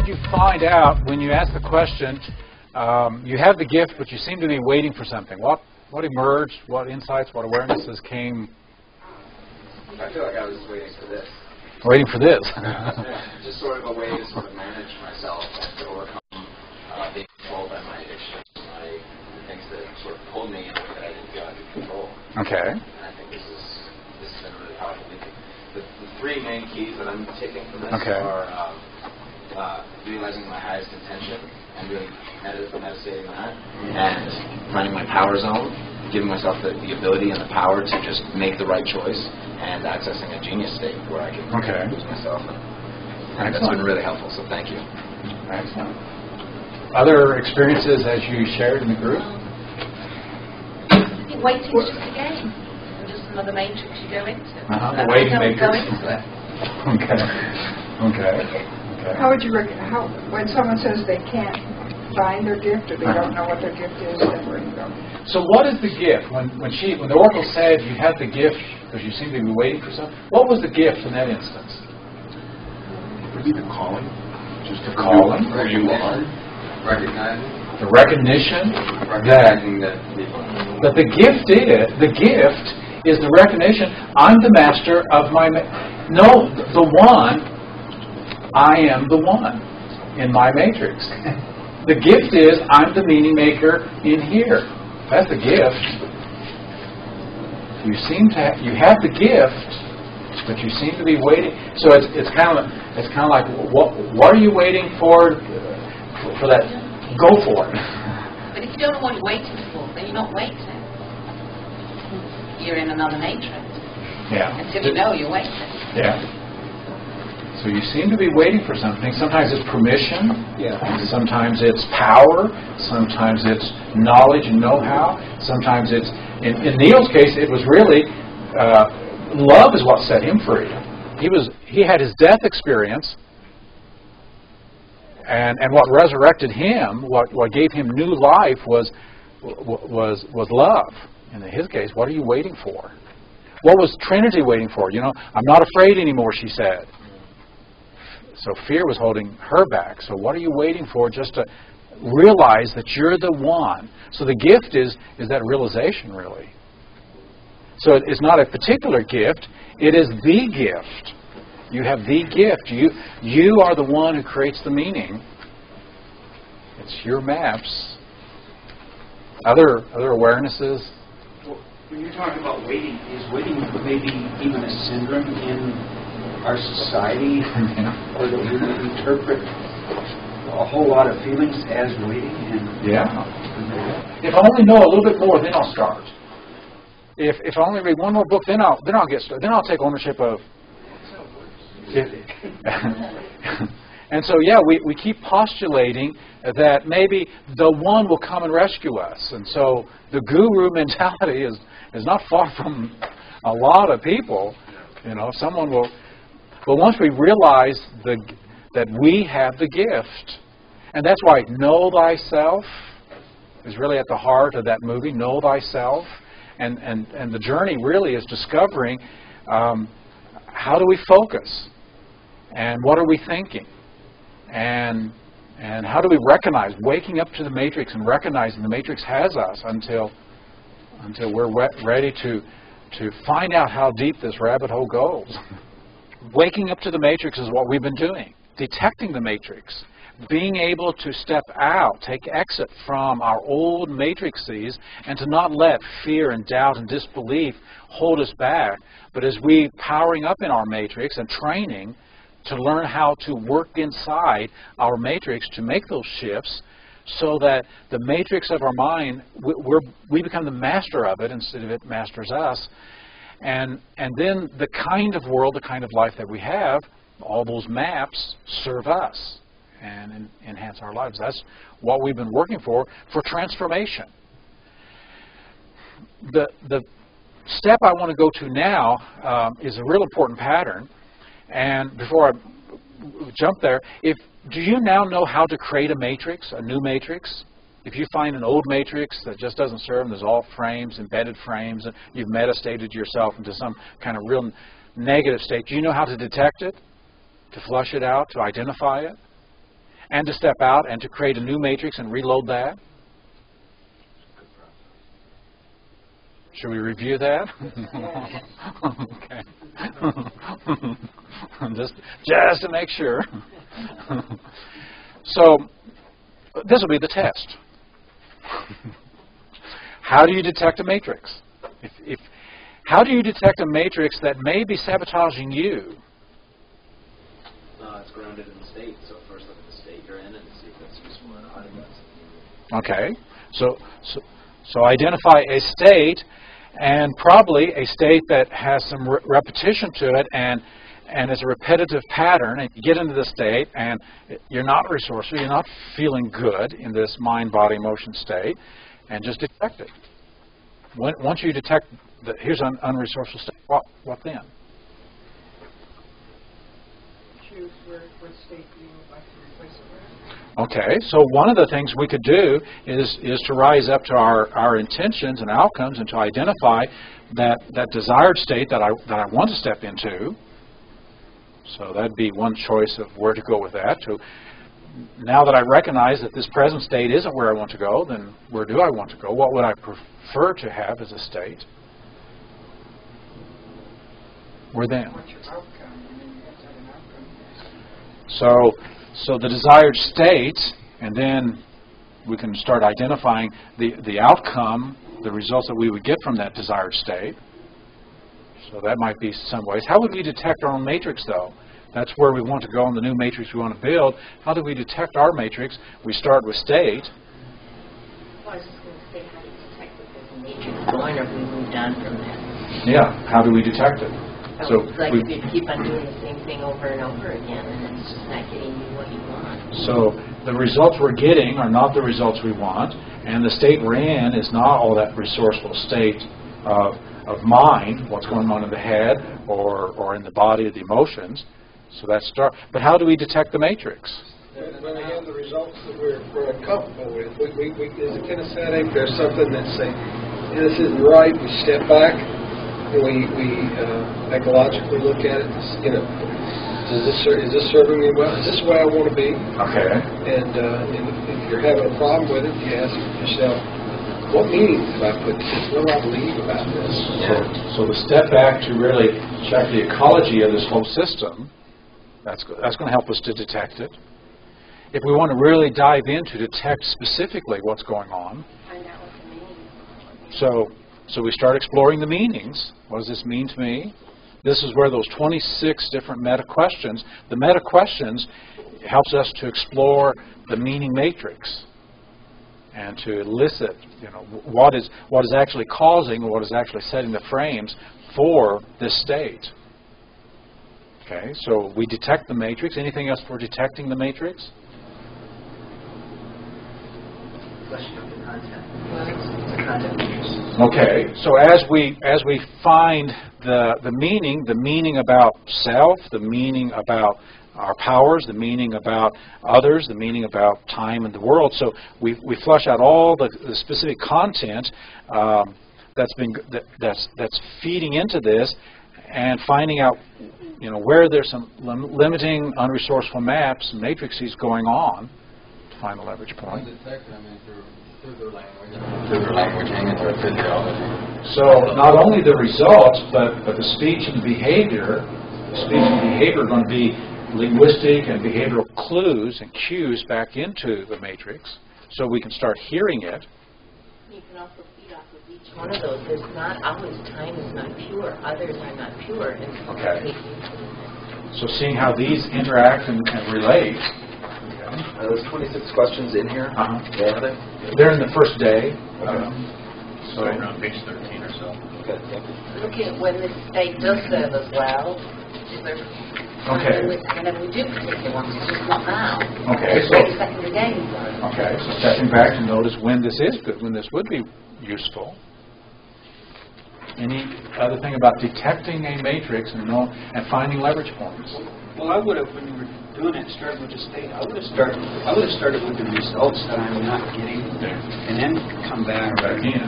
you find out when you ask the question, you have the gift, but you seem to be waiting for something? What emerged? What insights, what awarenesses came? I feel like I was waiting for this. Waiting for this. Just sort of a way to sort of manage myself and to overcome being controlled by my addiction, the things that sort of pulled me in a way that I didn't feel I could control. Okay. And I think this has been really powerful. The three main keys that I'm taking from this are realizing my highest intention and really meditating on that, and finding my power zone, giving myself the ability and the power to just make the right choice, and accessing a genius state where I can lose myself. And that's been really helpful, so thank you. Excellent. Other experiences as you shared in the group? I think waiting is just a game. Just another matrix you go into. The waiting matrix. Go into it. Okay. How would you when someone says they can't find their gift or they don't know what their gift is, then where do you go? So what is the gift? When the oracle said you had the gift because you seem to be waiting for something, what was the gift in that instance? Maybe the calling. Just the calling. Where you are. Recognizing. The recognition that the gift is the recognition. I'm the master of my. The one. I am the one in my matrix. The gift is I'm the meaning maker in here. That's the gift. You have the gift, but you seem to be waiting. So it's kind of like what are you waiting for that? Go for it. But if you don't know what you're waiting for, then you're not waiting. You're in another matrix. Yeah. Until you know you're waiting. Yeah. So you seem to be waiting for something. Sometimes it's permission. Yeah. Sometimes it's power. Sometimes it's knowledge and know-how. Sometimes it's, in Neil's case, it was really love is what set him free. He had his death experience, and what resurrected him, what gave him new life was love. In his case, what are you waiting for? What was Trinity waiting for? I'm not afraid anymore, she said. So fear was holding her back. So what are you waiting for? Just to realize that you're the one. So the gift is that realization, really. So it's not a particular gift. It is the gift. You have the gift. You are the one who creates the meaning. It's your maps. Other awarenesses? Well, when you're talking about waiting, is waiting maybe even a syndrome in our society, or that we interpret a whole lot of feelings as waiting? If I only know a little bit more, then I'll start. If I only read one more book, then I'll get started. Then I'll take ownership of. And so we keep postulating that maybe the one will come and rescue us, and so the guru mentality is not far from a lot of people. Someone will. But once we realize that we have the gift, and that's why know thyself is really at the heart of that movie, Know Thyself, and the journey really is discovering how do we focus, and what are we thinking, and how do we recognize, waking up to the matrix and recognizing the matrix has us until we're ready to find out how deep this rabbit hole goes. Waking up to the matrix is what we've been doing. Detecting the matrix. Being able to step out, take exit from our old matrices, and to not let fear and doubt and disbelief hold us back. But as we powering up in our matrix and training to learn how to work inside our matrix to make those shifts so that the matrix of our mind, we become the master of it instead of it masters us. And then the kind of world, the kind of life that we have, all those maps serve us and enhance our lives. That's what we've been working for transformation. The step I want to go to now is a real important pattern. And before I jump there, do you now know how to create a matrix, a new matrix? If you find an old matrix that just doesn't serve, and there's all frames, embedded frames, and you've metastated yourself into some kind of real negative state, do you know how to detect it, to flush it out, to identify it? and to step out and to create a new matrix and reload that? Should we review that? Okay. just to make sure. So this will be the test. How do you detect a matrix? How do you detect a matrix that may be sabotaging you? It's grounded in the state, so first look at the state you're in and see if that's useful or not. Okay, so identify a state, and probably a state that has some repetition to it, and is a repetitive pattern, and you get into the state, and you're not resourceful, you're not feeling good in this mind, body, emotion state, and just detect it. Once you detect that here's an unresourceful state, what then? Choose what state you would like to replace it with. Okay, so one of the things we could do is to rise up to our intentions and outcomes, and to identify that desired state that I want to step into. So that'd be one choice of where to go with that. Now that I recognize that this present state isn't where I want to go, then where do I want to go? What would I prefer to have as a state? Where then? What's your outcome? And then you have to have an outcome. So the desired state, and then we can start identifying the outcome, the results that we would get from that desired state. So that might be some ways. How would we detect our own matrix, though? That's where we want to go in the new matrix we want to build. How do we detect our matrix? We start with state. Well, I was just going to say, how do you detect if there's a matrix going, or have we moved on from that? Yeah, how do we detect it? So it's like if you keep on doing the same thing over and over again, and it's just not getting you what you want. So the results we're getting are not the results we want, and the state we're in is not all that resourceful state of mind, what's going on in the head or in the body or the emotions. So that's but how do we detect the matrix? When we have the results that we're uncomfortable with, we as a kinesthetic, there's something that's saying, this isn't right. We step back and we ecologically look at it. Is this serving me well? Is this the way I want to be? Okay. And if you're having a problem with it, you ask yourself, what meaning have I put to this? What do I believe about this? So the step back to really check the ecology of this whole system, that's going to help us to detect it. If we want to really dive in to detect specifically what's going on, Find out what the meaning is. so we start exploring the meanings. What does this mean to me? This is where those 26 different meta-questions, the meta-questions helps us to explore the meaning matrix and to elicit, what is actually causing, what is actually setting the frames for this state. Okay, so we detect the matrix. Anything else for detecting the matrix? Question of the content. Okay, so as we find the meaning about self, the meaning about our powers, the meaning about others, the meaning about time and the world. So we flush out all the specific content that's feeding into this, and finding out where there's some limiting, unresourceful maps, matrices going on to find the leverage point. Through their languaging and through physiology. So not only the results, but the speech and the behavior. The speech and behavior are going to be linguistic and behavioral clues and cues back into the matrix, so we can start hearing it. You can also feed off of each one of those. There's not always time is not pure. Others are not pure. And Okay. So seeing how these interact and relate. Are those 26 questions in here? Uh-huh. Are they? They're in the first day. So around page 13 or so. Okay, thank you. looking at when this state does serve as well. Is there Okay. whenever we do particular ones, it's just not now. Okay, It's so a second again. okay, so stepping back to notice when this is good, when this would be useful. Any other thing about detecting a matrix and finding leverage points? Well, I would have, when you were doing it, started with the state. I would have started with the results that I'm not getting, and then come back in.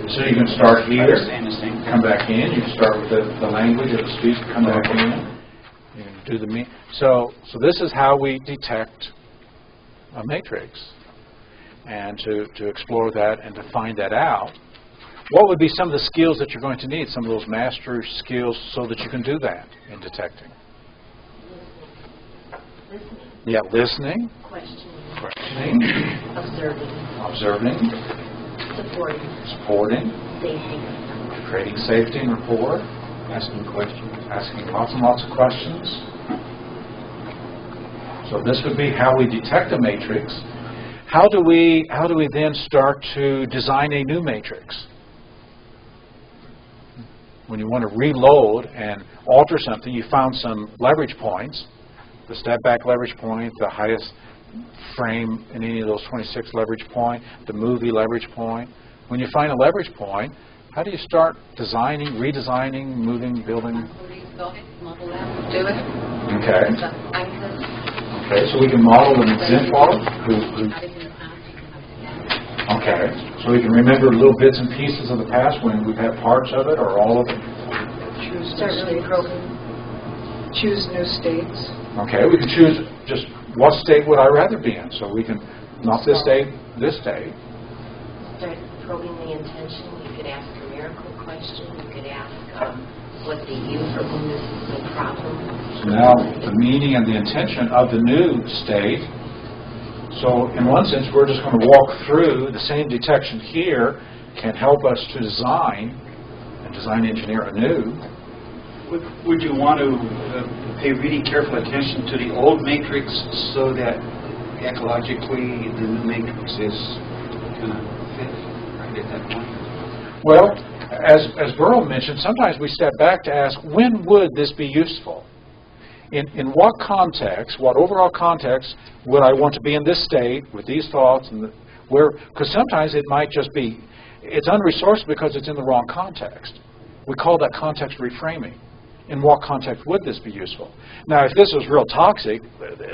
So you can start here, saying the same thing. come back in. You can start with the language of the speech, come back in. You can do the so this is how we detect a matrix, and to explore that and to find that out, what would be some of the skills that you're going to need, some of those master skills so that you can do that in detecting? Listening. Yeah, listening. Questioning. Observing. Supporting. Safety. Creating safety and rapport. Asking questions. Asking lots and lots of questions. So this would be how we detect a matrix. How do we then start to design a new matrix? When you want to reload and alter something, you found some leverage points. The step back leverage point, the highest frame in any of those 26 leverage point, the movie leverage point. When you find a leverage point, how do you start designing, redesigning, moving, building? Do it. Okay. Okay, so we can model an exemplar. Okay, so we can remember little bits and pieces of the past when we've had parts of it or all of it. Choose new states. Okay, we can choose just what state would I rather be in. So we can, not this state, this state. Start probing the intention. You could ask a miracle question. You could ask what the you for whom this is a problem. So now the meaning and the intention of the new state. So in one sense, we're just going to walk through the same detection here can help us to design and design engineer anew. Would you want to pay really careful attention to the old matrix so that ecologically the new matrix is going to fit right at that point? Well, as Burrell mentioned, sometimes we step back to ask, when would this be useful? In what context, what overall context would I want to be in this state with these thoughts? Because sometimes it might just be, it's unresourced because it's in the wrong context. We call that context reframing. In what context would this be useful? Now, if this was real toxic,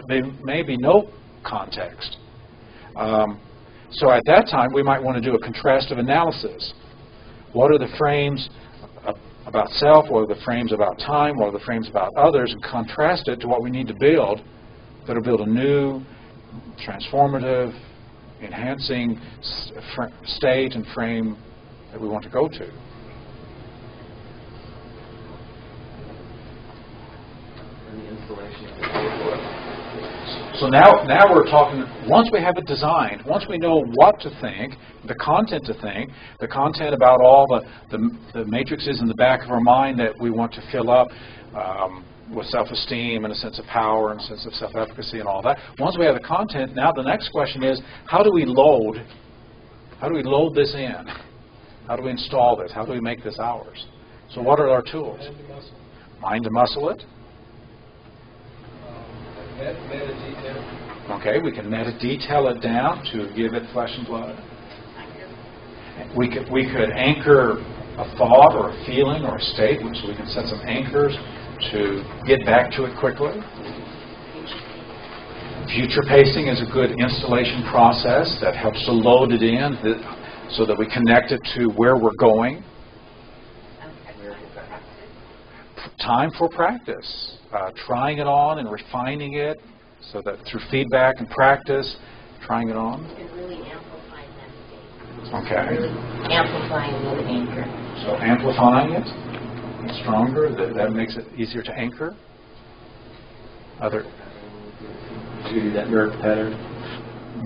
there may be no context. So at that time, we might want to do a contrastive analysis. What are the frames about self? What are the frames about time? What are the frames about others? And contrast it to what we need to build that'll build a new, transformative, enhancing state and frame that we want to go to. So now we're talking, once we have it designed, once we know what to think, the content to think, the content about all the matrices in the back of our mind that we want to fill up with self-esteem and a sense of power and a sense of self-efficacy and all that. Once we have the content, now the next question is, how do we load this in? How do we install this? How do we make this ours? So what are our tools? Mind to muscle it. Okay, we can meta-detail it down to give it flesh and blood. We could anchor a thought or a feeling or a state, so we can set some anchors to get back to it quickly. Future pacing is a good installation process that helps to load it in so that we connect it to where we're going. Time for practice. Trying it on and refining it so that through feedback and practice, trying it on. And really amplifying that state. Okay. Really amplifying the anchor. So amplifying it, stronger, that makes it easier to anchor. Do that miracle pattern.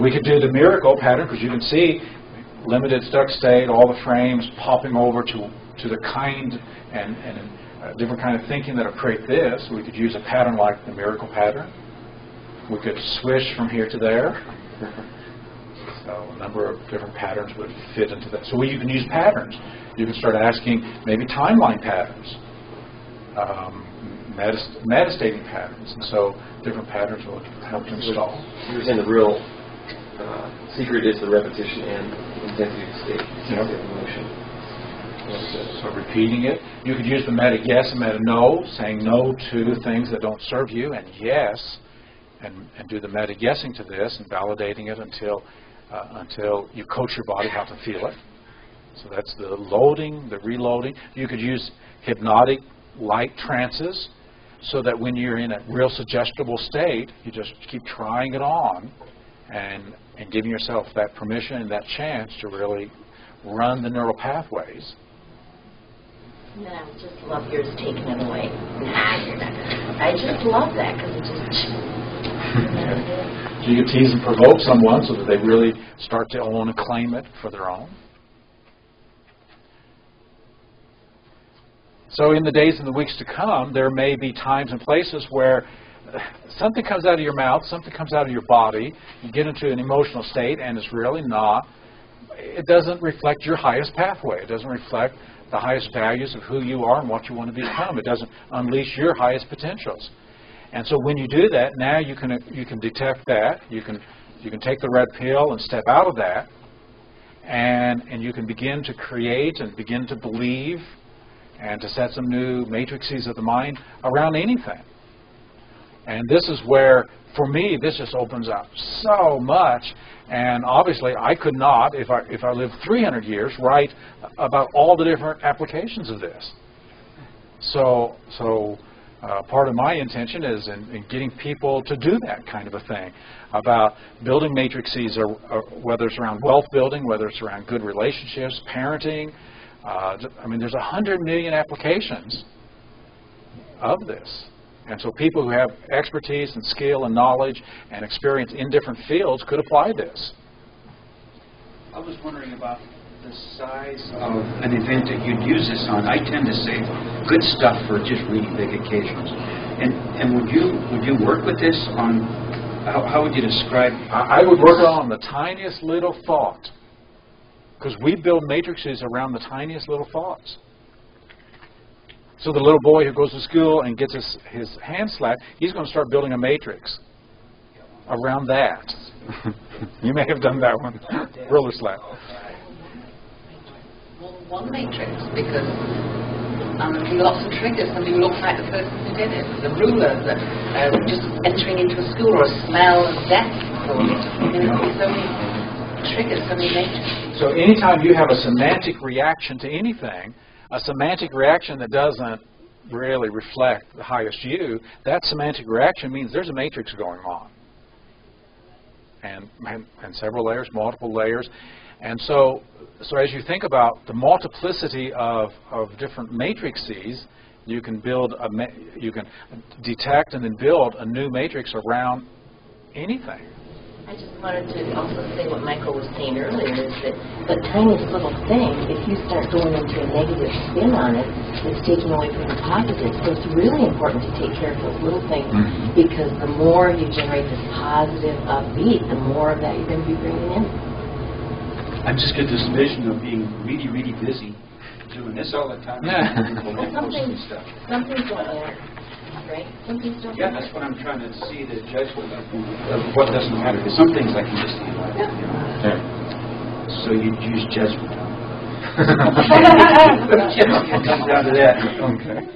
We could do the miracle pattern because you can see limited stuck state, all the frames popping over to the kind and different kind of thinking that will create this. We could use a pattern like the miracle pattern. We could swish from here to there. So a number of different patterns would fit into that. So you can use patterns. You can start asking maybe timeline patterns, metastating patterns, and so different patterns will help to install. You were saying the real secret is the repetition and intensity of state, intensity of emotion. So repeating it. You could use the meta yes and meta no, saying no to things that don't serve you, and yes, and do the meta yesing to this and validating it until you coach your body how to feel it. So that's the loading, the reloading. You could use hypnotic light trances so that when you're in a real suggestible state, you just keep trying it on and giving yourself that permission and that chance to really run the neural pathways. And I would just love yours taking it away. I just love that because it just... So you tease and provoke someone so that they really start to own and claim it for their own. So in the days and the weeks to come, there may be times and places where something comes out of your mouth, something comes out of your body, you get into an emotional state, and it's really not, it doesn't reflect your highest pathway. It doesn't reflect the highest values of who you are and what you want to become. It doesn't unleash your highest potentials. And so when you do that, now you can detect that. You can take the red pill and step out of that, and you can begin to create and begin to believe and to set some new matrices of the mind around anything. And this is where, for me, this just opens up so much. And obviously, I could not, if I lived 300 years, write about all the different applications of this. So part of my intention is in getting people to do that kind of a thing, about building matrices, or whether it's around wealth building, whether it's around good relationships, parenting. I mean, there's 100 million applications of this. And so people who have expertise and skill and knowledge and experience in different fields could apply this. I was wondering about the size of an event that you'd use this on. I tend to say good stuff for just really big occasions. And would you work with this on, how would you describe? I would work on the tiniest little thought, because we build matrices around the tiniest little thoughts. So the little boy who goes to school and gets his hand slapped, he's going to start building a matrix around that. You may have done that one. Ruler slap. Well, one matrix, because lots of triggers. Somebody looks like the person who did it. The ruler, just entering into a school, or a smell of death. Or, so many triggers, so many matrices. So anytime you have a semantic reaction to anything, a semantic reaction that doesn't really reflect the highest you, that semantic reaction means there's a matrix going on. And several layers, multiple layers. And so as you think about the multiplicity of different matrices, you can you can detect and then build a new matrix around anything. I just wanted to also say what Michael was saying earlier, is that the tiniest little thing, if you start going into a negative spin on it, it's taking away from the positive. So it's really important to take care of those little things, because the more you generate this positive upbeat, the more of that you're going to be bringing in. I just get this vision of being really, really busy, doing this all the time. Something's going on. Right? Yeah, that's what I'm trying to see, the judgment of what doesn't matter. Because some things I can just handle. Yeah. So you use judgment. It comes down to that. Okay.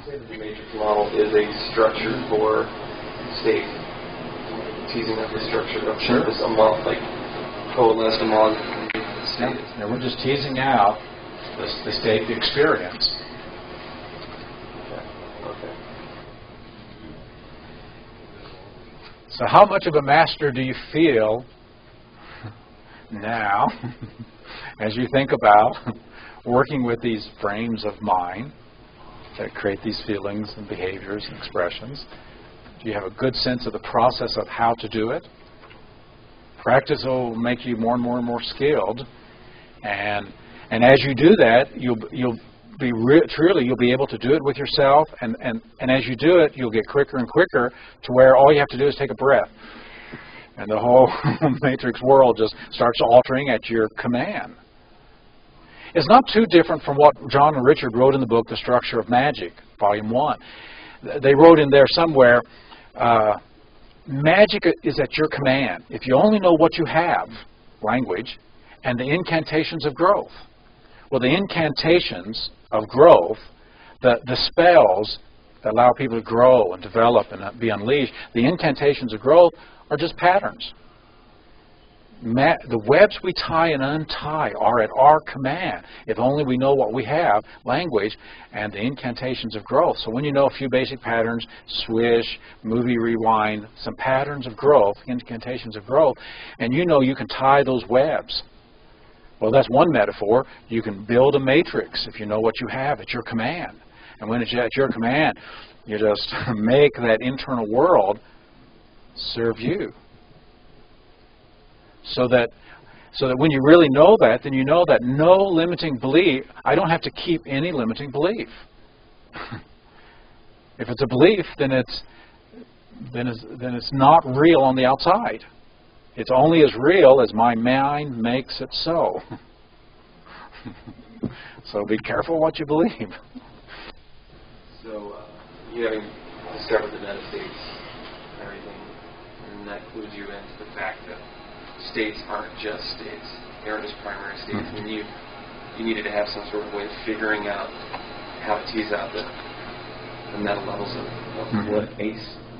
The matrix model is a structure for state. Teasing up the structure of this amount, like coalesced among state. Yeah, we're just teasing out the state, the experience. So how much of a master do you feel now as you think about working with these frames of mind that create these feelings and behaviors and expressions? Do you have a good sense of the process of how to do it? Practice will make you more and more and more skilled. And as you do that, you'll be you'll be able to do it with yourself, and as you do it, you'll get quicker and quicker to where all you have to do is take a breath, and the whole matrix world just starts altering at your command. It's not too different from what John and Richard wrote in the book, The Structure of Magic, Volume 1. They wrote in there somewhere, magic is at your command. If you only know what you have, language, and the incantations of growth. Well, the incantations of growth, the spells that allow people to grow and develop and be unleashed, the incantations of growth are just patterns. the webs we tie and untie are at our command. If only we know what we have, language, and the incantations of growth. So when you know a few basic patterns, swish, movie rewind, some patterns of growth, incantations of growth, and you know you can tie those webs. Well, that's one metaphor. You can build a matrix if you know what you have at your command. And when it's at your command, you just make that internal world serve you. So that when you really know that, then you know that no limiting belief, I don't have to keep any limiting belief. If it's a belief, then it's not real on the outside. It's only as real as my mind makes it so. So be careful what you believe. So you having discovered the meta states and everything, and that clues you into the fact that states aren't just states; they aren't just primary states. And you needed to have some sort of way of figuring out how to tease out the meta levels of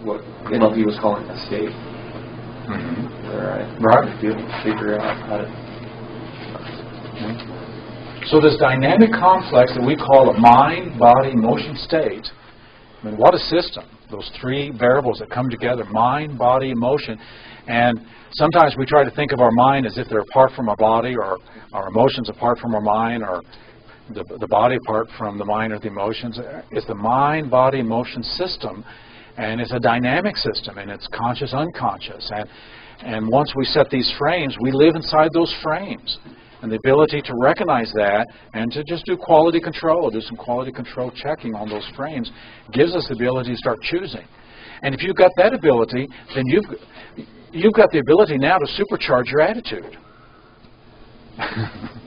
what NLP was calling a state. Right. Figure out how to. So this dynamic complex that we call a mind, body, motion state. I mean, what a system! Those three variables that come together: mind, body, emotion. And sometimes we try to think of our mind as if they're apart from our body, or our emotions apart from our mind, or the body apart from the mind or the emotions. It's the mind, body, emotion system, and it's a dynamic system, and it's conscious, unconscious. And once we set these frames, we live inside those frames. And the ability to recognize that and to just do quality control, do some quality control checking on those frames, gives us the ability to start choosing. And if you've got that ability, then you've got the ability now to supercharge your attitude.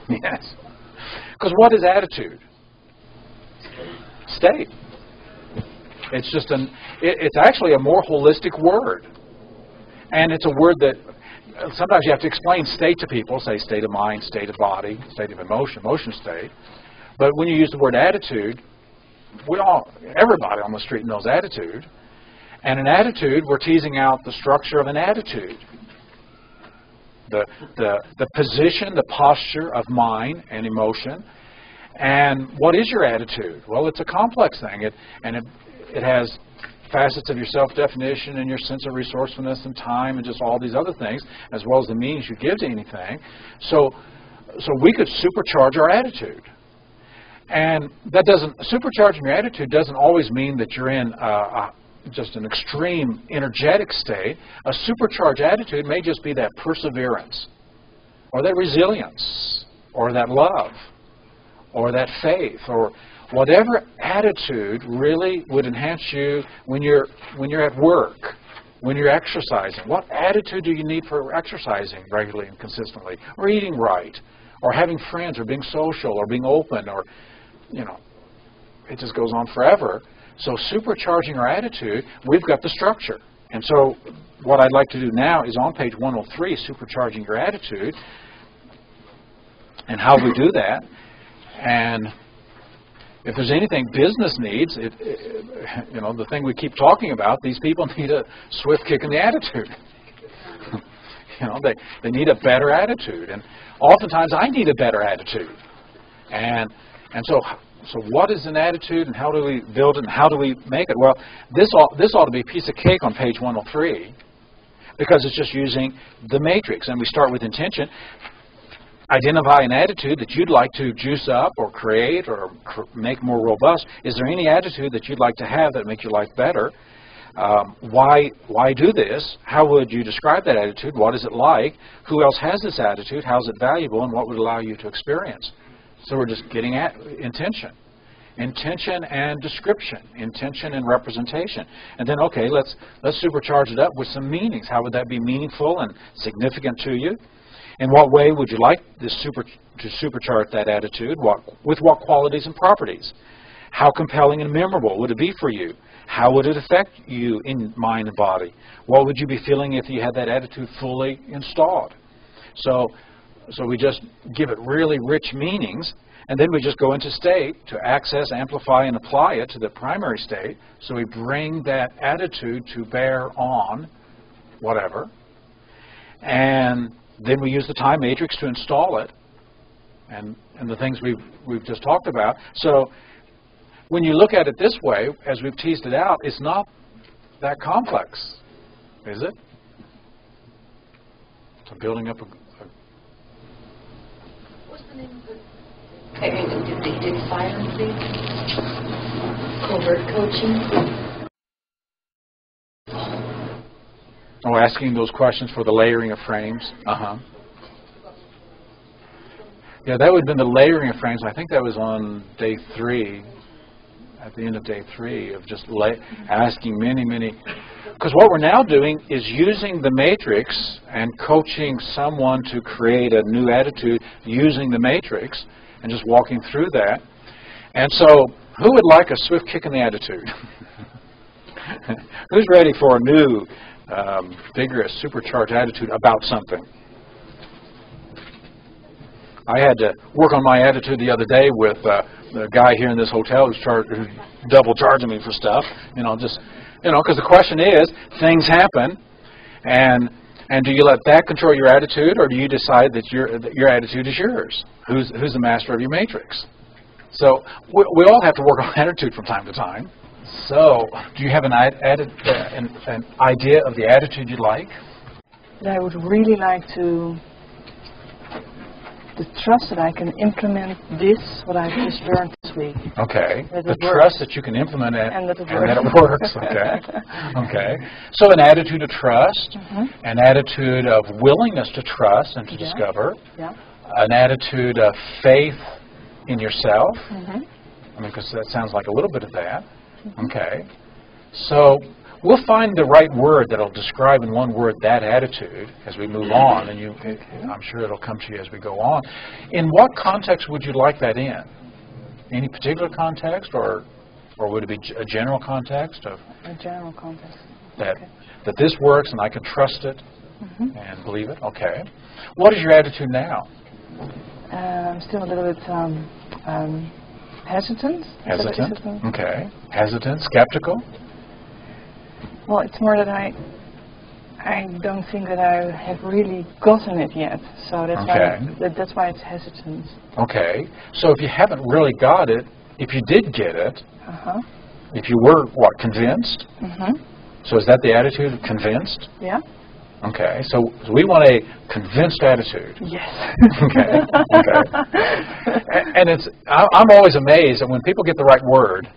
Yes. Because what is attitude? State. It's just it's actually a more holistic word. And it's a word that sometimes you have to explain state to people, say state of mind, state of body, state of emotion, emotion state. But when you use the word attitude, everybody on the street knows attitude. And an attitude, we're teasing out the structure of an attitude. The position, the posture of mind and emotion. And what is your attitude? Well, it's a complex thing. It has facets of your self-definition and your sense of resourcefulness and time and just all these other things, as well as the meanings you give to anything. So we could supercharge our attitude. And that supercharging your attitude doesn't always mean that you're in just an extreme energetic state. A supercharged attitude may just be that perseverance, or that resilience, or that love, or that faith, or whatever attitude really would enhance you when you're at work, when you're exercising. What attitude do you need for exercising regularly and consistently, or eating right, or having friends, or being social, or being open, or, it just goes on forever. So supercharging our attitude, we've got the structure. And so what I'd like to do now is on page 103, supercharging your attitude, and how we do that. And if there's anything business needs, the thing we keep talking about, these people need a swift kick in the attitude. They need a better attitude. And oftentimes I need a better attitude. And so what is an attitude, and how do we build it, and how do we make it? Well, this ought to be a piece of cake on page 103, because it's just using the matrix. And we start with intention. Identify an attitude that you'd like to juice up or create or make more robust. Is there any attitude that you'd like to have that makes your life better? Why do this? How would you describe that attitude? What is it like? Who else has this attitude? How is it valuable? And what would allow you to experience? So we're just getting at intention. Intention and description. Intention and representation. And then, okay, let's supercharge it up with some meanings. How would that be meaningful and significant to you? In what way would you like to supercharge that attitude? With what qualities and properties? How compelling and memorable would it be for you? How would it affect you in mind and body? What would you be feeling if you had that attitude fully installed? So we just give it really rich meanings, and then we just go into state to access, amplify, and apply it to the primary state. So we bring that attitude to bear on whatever. And then we use the time matrix to install it, and the things we've just talked about. So when you look at it this way, as we've teased it out, it's not that complex, is it? So building up a What's the name of it? Did silencing? Covert coaching? Oh, asking those questions for the layering of frames. Yeah, that would have been the layering of frames. I think that was on day 3, at the end of day 3, of just asking many. Because what we're now doing is using the matrix and coaching someone to create a new attitude using the matrix and just walking through that. And so, who would like a swift kick in the attitude? Who's ready for a new, vigorous, supercharged attitude about something? I had to work on my attitude the other day with the guy here in this hotel who's double charging me for stuff. Because the question is, things happen, and do you let that control your attitude, or do you decide that your attitude is yours? Who's the master of your matrix? So we all have to work on attitude from time to time. So, do you have an idea of the attitude you'd like? I would really like to the trust that I can implement what I've just learned this week. Okay. That the it trust works. that you can implement it And that it works. Okay. Okay. So an attitude of trust, an attitude of willingness to trust and to discover, an attitude of faith in yourself. Because that sounds like a little bit of that. Okay. So we'll find the right word that'll describe in one word that attitude as we move on, and I'm sure it'll come to you as we go on. In what context would you like that in? Any particular context, or would it be a general context of a general context that this works and I can trust it and believe it? Okay. What is your attitude now? I'm still a little bit hesitant. Hesitant. Okay. Hesitant. Skeptical. Well, it's more that I don't think that I have really gotten it yet. So that's why it's hesitant. Okay. So if you haven't really got it, if you did get it, if you were, convinced? So is that the attitude of convinced? Yeah. Okay. So we want a convinced attitude. Yes. Okay. And I'm always amazed that when people get the right word,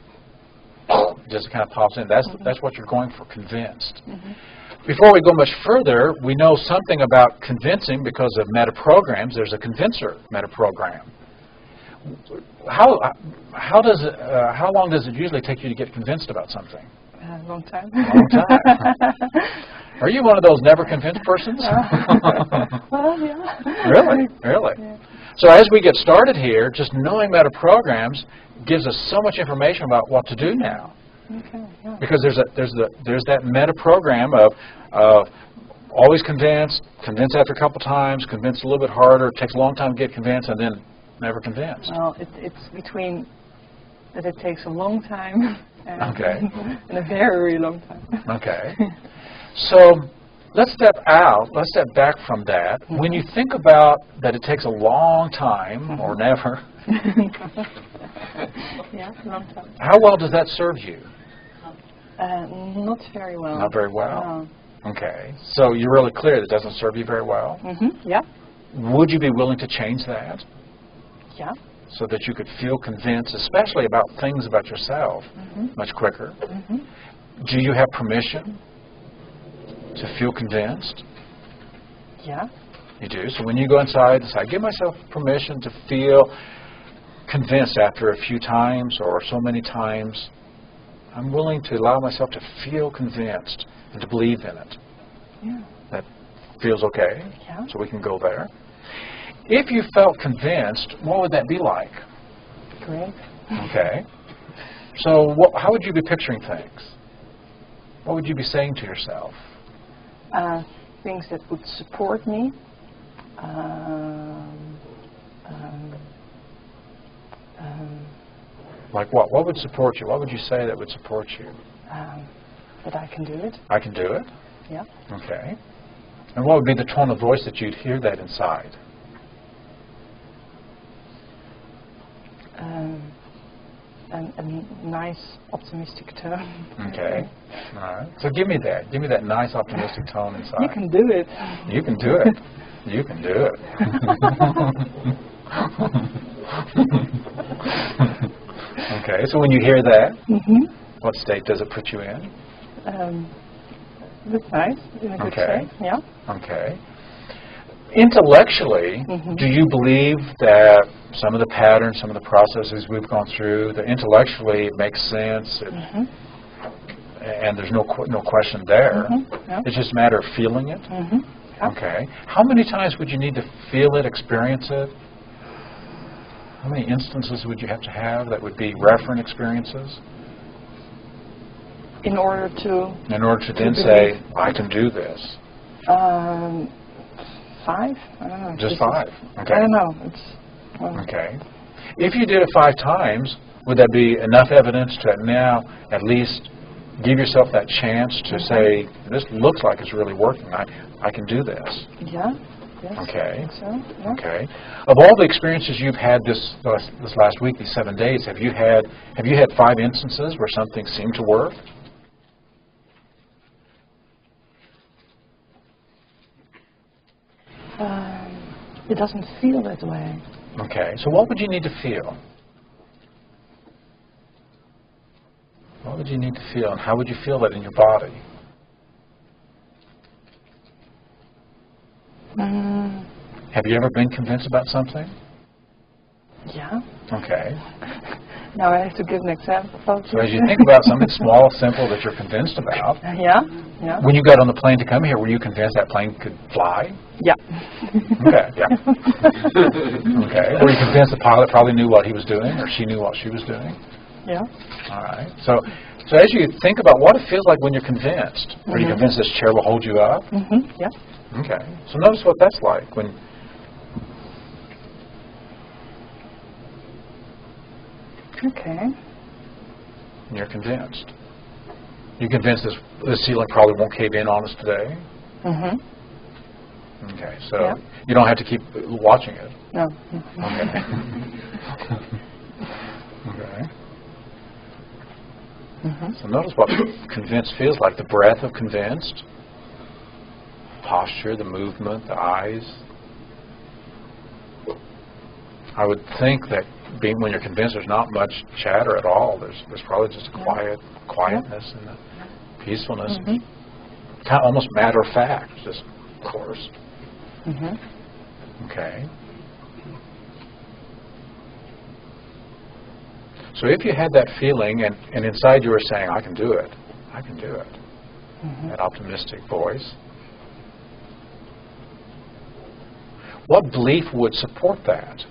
just kind of pops in. That's what you're going for, convinced. Before we go much further, we know something about convincing because of metaprograms. There's a convincer metaprogram. How long does it usually take you to get convinced about something? A long time. Long time. Are you one of those never convinced persons? Well, yeah. Really? Yeah. So as we get started here, just knowing metaprograms gives us so much information about what to do now. Okay, yeah. Because there's that meta program of always convinced after a couple times, convinced a little bit harder, it takes a long time to get convinced, and then never convinced. Well, it's between that it takes a long time and, and a very long time. Okay. So let's step back from that. When you think about that it takes a long time or never, yeah, long time. How well does that serve you? Not very well. Not very well? No. Okay. So you're really clear that it doesn't serve you very well? Yeah. Would you be willing to change that? Yeah. So that you could feel convinced, especially about things about yourself, much quicker? Do you have permission to feel convinced? Yeah. You do? So when you go inside, decide, give myself permission to feel convinced after a few times or so many times. I'm willing to allow myself to feel convinced and to believe in it. Yeah. That feels okay. Yeah. So we can go there. If you felt convinced, what would that be like? Great. Okay. So how would you be picturing things? What would you be saying to yourself? Things that would support me. Like what? What would support you? What would you say that would support you? That I can do it. I can do it? Yeah. Okay. And what would be the tone of voice that you'd hear that inside? A nice, optimistic tone. Okay. All right. So give me that. Give me that nice, optimistic tone inside. You can do it. You can do it. You can do it. Okay. So when you hear that, what state does it put you in? That's nice. In a good state. Yeah. Okay. Intellectually, do you believe that some of the patterns, some of the processes we've gone through, that intellectually it makes sense, and there's no question there? Yeah. It's just a matter of feeling it? Yeah. Okay. How many times would you need to feel it, experience it? How many instances would you have to have that would be referent experiences? In order to then say, I can do this. 5? I don't know. Just 5? Okay. I don't know. Okay. If you did it 5 times, would that be enough evidence to now at least give yourself that chance to say, this looks like it's really working. I can do this. Yeah. Yes. Okay. I think so. Yeah. Okay. Of all the experiences you've had this last week, these 7 days, have you had 5 instances where something seemed to work? It doesn't feel that way. Okay, so what would you need to feel? What would you need to feel, and how would you feel that in your body? Have you ever been convinced about something? Yeah. Okay. Now I have to give an example. So as you think about something small, simple that you're convinced about. Yeah. When you got on the plane to come here, were you convinced that plane could fly? Yeah. Okay, yeah. Okay. Were you convinced the pilot probably knew what he was doing, or she knew what she was doing? Yeah. All right. So as you think about what it feels like when you're convinced, are you convinced this chair will hold you up? Yeah. Okay. So notice what that's like when. Okay. You're convinced. You're convinced this ceiling probably won't cave in on us today? Okay, so you don't have to keep watching it? No. Okay. Okay. So notice what convinced feels like. The breath of convinced, posture, the movement, the eyes. I would think that when you're convinced there's not much chatter at all, there's probably just a quietness and a peacefulness. Kind of almost matter of fact, just of course. Okay. So if you had that feeling and inside you were saying, I can do it, that optimistic voice, what belief would support that?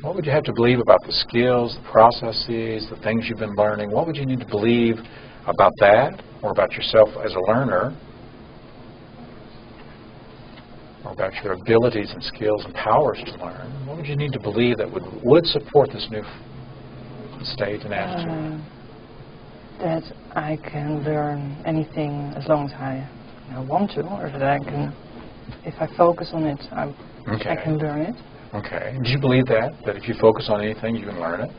What would you have to believe about the skills, the processes, the things you've been learning? What would you need to believe about that, or about yourself as a learner, or about your abilities and skills and powers to learn? What would you need to believe that would support this new state and attitude? That I can learn anything as long as I want to, or that I can, if I focus on it, I can learn it. Okay. Do you believe that if you focus on anything, you can learn it?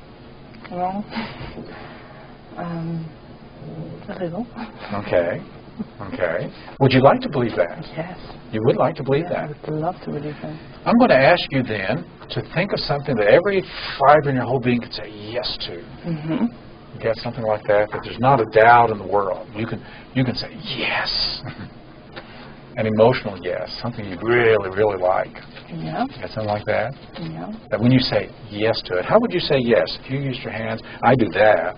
Well, a little. Okay. Okay. Would you like to believe that? Yes. You would like to believe that? I would love to believe that. I'm going to ask you then to think of something that every fiber in your whole being could say yes to. You get something like that there's not a doubt in the world. You can say yes. An emotional yes, something you really, really like. Yeah. Got something like that? Yeah. That when you say yes to it, how would you say yes? If you used your hands, I do that.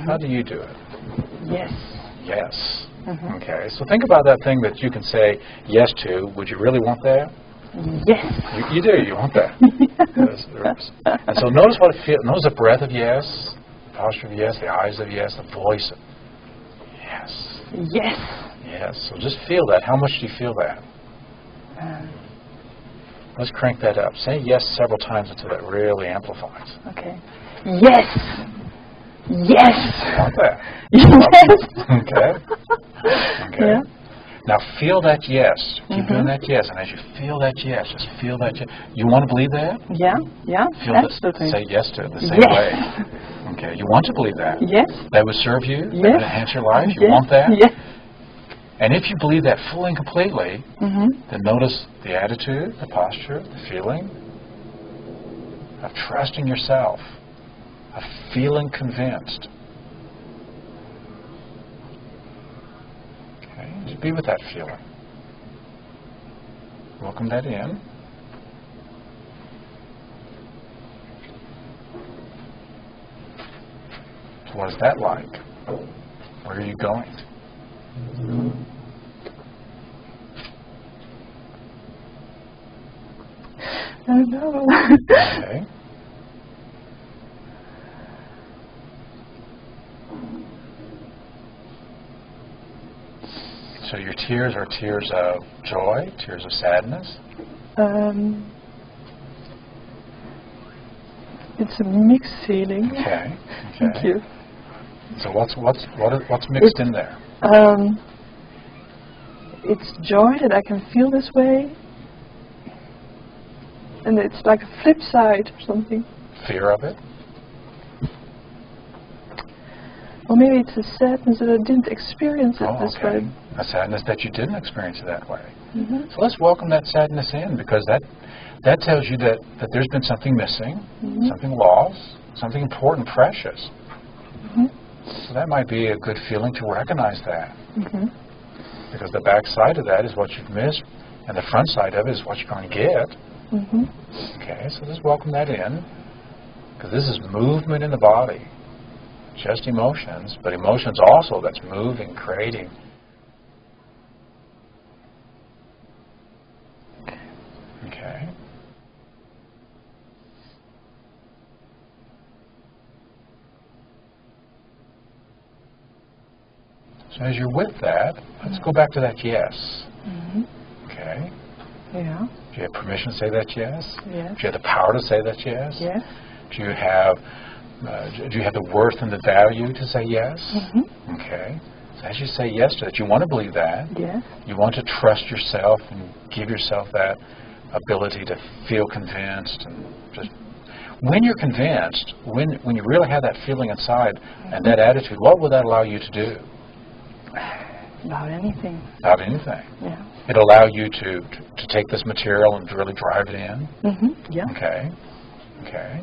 How do you do it? Yes. Yes. Okay. So think about that thing that you can say yes to. Would you really want that? Yes. You do. You want that. Yes. And so notice what it feels. Notice the breath of yes, the posture of yes, the eyes of yes, the voice of yes. Yes. Yes. So just feel that. How much do you feel that? Let's crank that up. Say yes several times until that really amplifies. Okay. Yes. Yes. You want that? Yes. Okay. Okay. Yeah. Now feel that yes. Keep doing that yes. And as you feel that yes, just feel that yes. You want to believe that? Yeah, yeah, feel absolutely. Say yes to it the same way. Okay, you want to believe that? Yes. That would serve you? Yes. That would enhance your life? You want that? Yes. And if you believe that fully and completely, then notice the attitude, the posture, the feeling of trusting yourself, of feeling convinced. Okay, just be with that feeling. Welcome that in. So what is that like? Where are you going? I don't know. Okay. So your tears are tears of joy, tears of sadness? It's a mixed feeling. Okay. Thank you. So what's mixed in there? It's joy that I can feel this way, and it's like a flip side or something. Fear of it? Or maybe it's a sadness that I didn't experience it this way. A sadness that you didn't experience it that way. So let's welcome that sadness in, because that tells you that there's been something missing, something lost, something important, precious. So that might be a good feeling to recognize that. Because the back side of that is what you've missed, and the front side of it is what you're going to get. Okay, so just welcome that in, because this is movement in the body. Just emotions, but emotions also that's moving, creating. Okay. So as you're with that, let's go back to that yes. Okay. Yeah. Do you have permission to say that yes? Yes. Do you have the power to say that yes? Yes. Do you have the worth and the value to say yes? Okay. So as you say yes to that, you want to believe that. Yes. You want to trust yourself and give yourself that ability to feel convinced. And just when you're convinced, when you really have that feeling inside and that attitude, what will that allow you to do? About anything. About anything. Yeah. It'll allow you to take this material and to really drive it in. Yeah. Okay. Okay.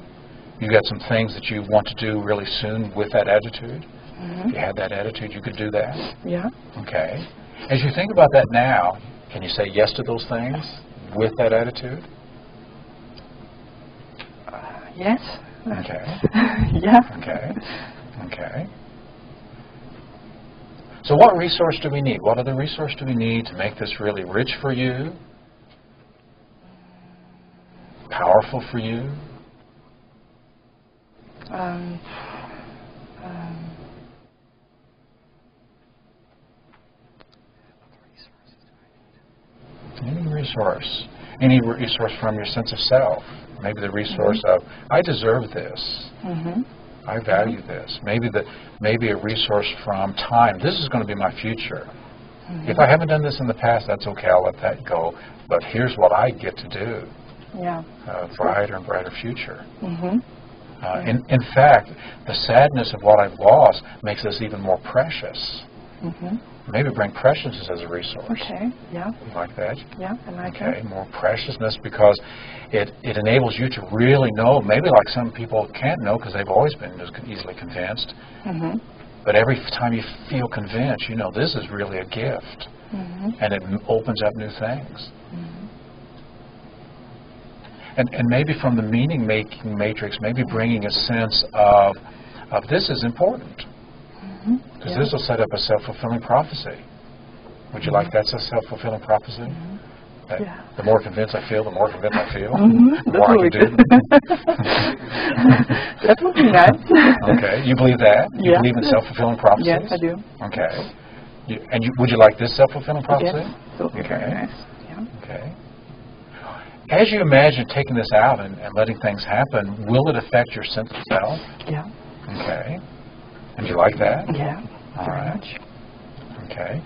You got some things that you want to do really soon with that attitude. If you had that attitude, you could do that. Yeah. Okay. As you think about that now, can you say yes to those things with that attitude? Yes. Okay. Yeah. Okay. Okay. So what resource do we need? What other resource do we need to make this really rich for you? Powerful for you? Any resource from your sense of self. Maybe the resource of, I deserve this. I value this. Maybe a resource from time. This is going to be my future. If I haven't done this in the past, that's okay. I'll let that go. But here's what I get to do. Yeah. A brighter and brighter future. In fact, the sadness of what I've lost makes this even more precious. Maybe bring preciousness as a resource. Okay, yeah. You like that? Yeah, I like that. Okay, more preciousness, because it enables you to really know, maybe like some people can't know because they've always been easily convinced. But every time you feel convinced, you know this is really a gift. And it opens up new things. And maybe from the meaning-making matrix, maybe bringing a sense of this is important. Because this will set up a self-fulfilling prophecy. Would you like that's a self-fulfilling prophecy? The more convinced I feel, the more convinced I feel. The more I can do. That would be nice. Okay, you believe that? You believe in self-fulfilling prophecies? Yes, I do. Okay. Would you like this self-fulfilling prophecy? Yes, that would be very nice. Yeah. Okay. As you imagine taking this out and letting things happen, will it affect your sense of self? Yeah. Okay. And you like that? Yeah, All very right. much. Okay.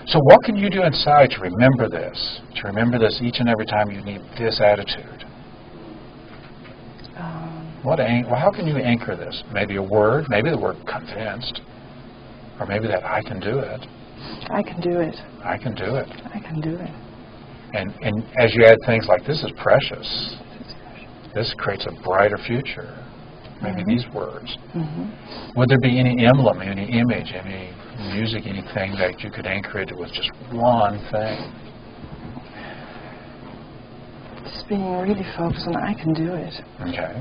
So what can you do inside to remember this? To remember this each and every time you need this attitude? How can you anchor this? Maybe a word, maybe the word convinced, or maybe that I can do it. I can do it. I can do it. I can do it. And as you add things like this is precious, this creates a brighter future. Maybe these words. Would there be any emblem, any image, any music, anything that you could anchor it with just one thing? Just being really focused on I can do it. Okay.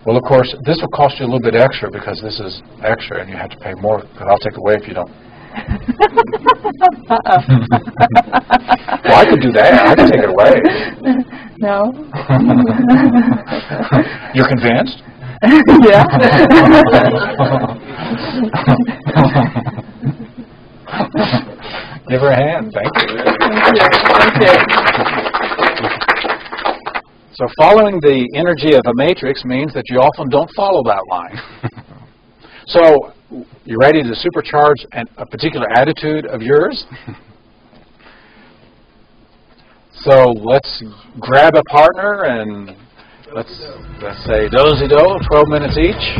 Well, of course, this will cost you a little bit extra because this is extra and you have to pay more, but I'll take it away if you don't. Well, I could do that. I could take it away. No. You're convinced? Yeah. Give her a hand. Thank you. Thank you. So following the energy of a matrix means that you often don't follow that line. So you're ready to supercharge a particular attitude of yours? So let's grab a partner and let's say do-si-do, 12 minutes each.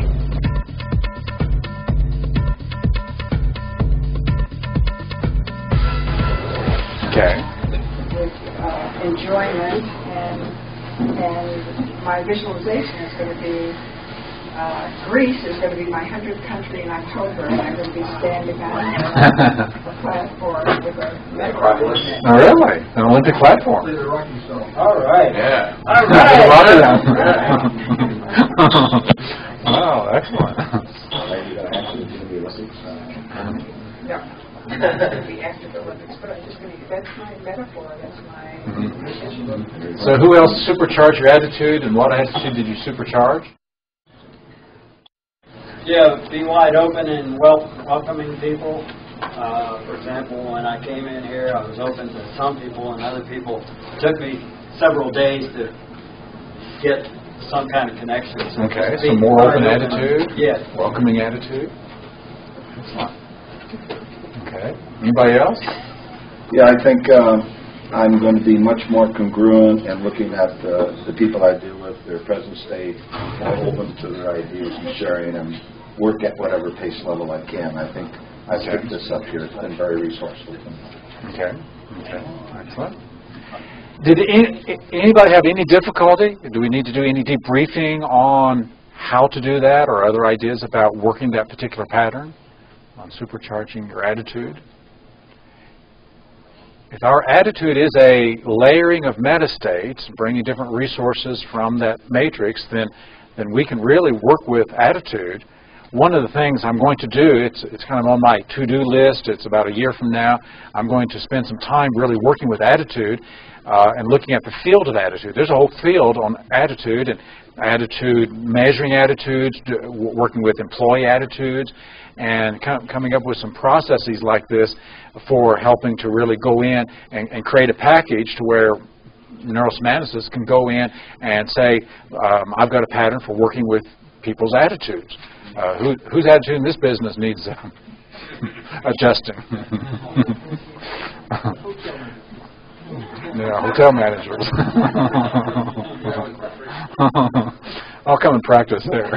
Okay. With enjoyment and my visualization is going to be Greece is going to be my 100th country in October, and I'm going to be standing on a platform with a medical. Oh, really? An Olympic platform? All right. Yeah. All right. Wow, excellent. Yeah. I'm going to be active Olympics, but I'm just going to, that's my metaphor, that's my vision. So who else supercharged your attitude, and what attitude did you supercharge? Yeah, be wide open and welcoming people. For example, when I came in here, I was open to some people, and other people took me several days to get some kind of connection. So okay, so more open attitude? Yes. Welcoming attitude? Excellent. Okay. Anybody else? Yeah, I think I'm going to be much more congruent and looking at the people I deal with, their present state, more open to their ideas and sharing and work at whatever pace level I can. I think I've picked this up here. It's been very resourceful. Okay. Excellent. Did anybody have any difficulty? Do we need to do any debriefing on how to do that or other ideas about working that particular pattern on supercharging your attitude? If our attitude is a layering of metastates, bringing different resources from that matrix, then we can really work with attitude. One of the things I'm going to do, it's kind of on my to-do list, it's about a year from now, I'm going to spend some time really working with attitude and looking at the field of attitude. There's a whole field on attitude and attitude, measuring attitudes, working with employee attitudes, and coming up with some processes like this for helping to really go in and create a package to where neurosomanticists can go in and say, I've got a pattern for working with people's attitudes. Whose attitude in this business needs adjusting? Yeah, hotel managers. I'll come and practice there.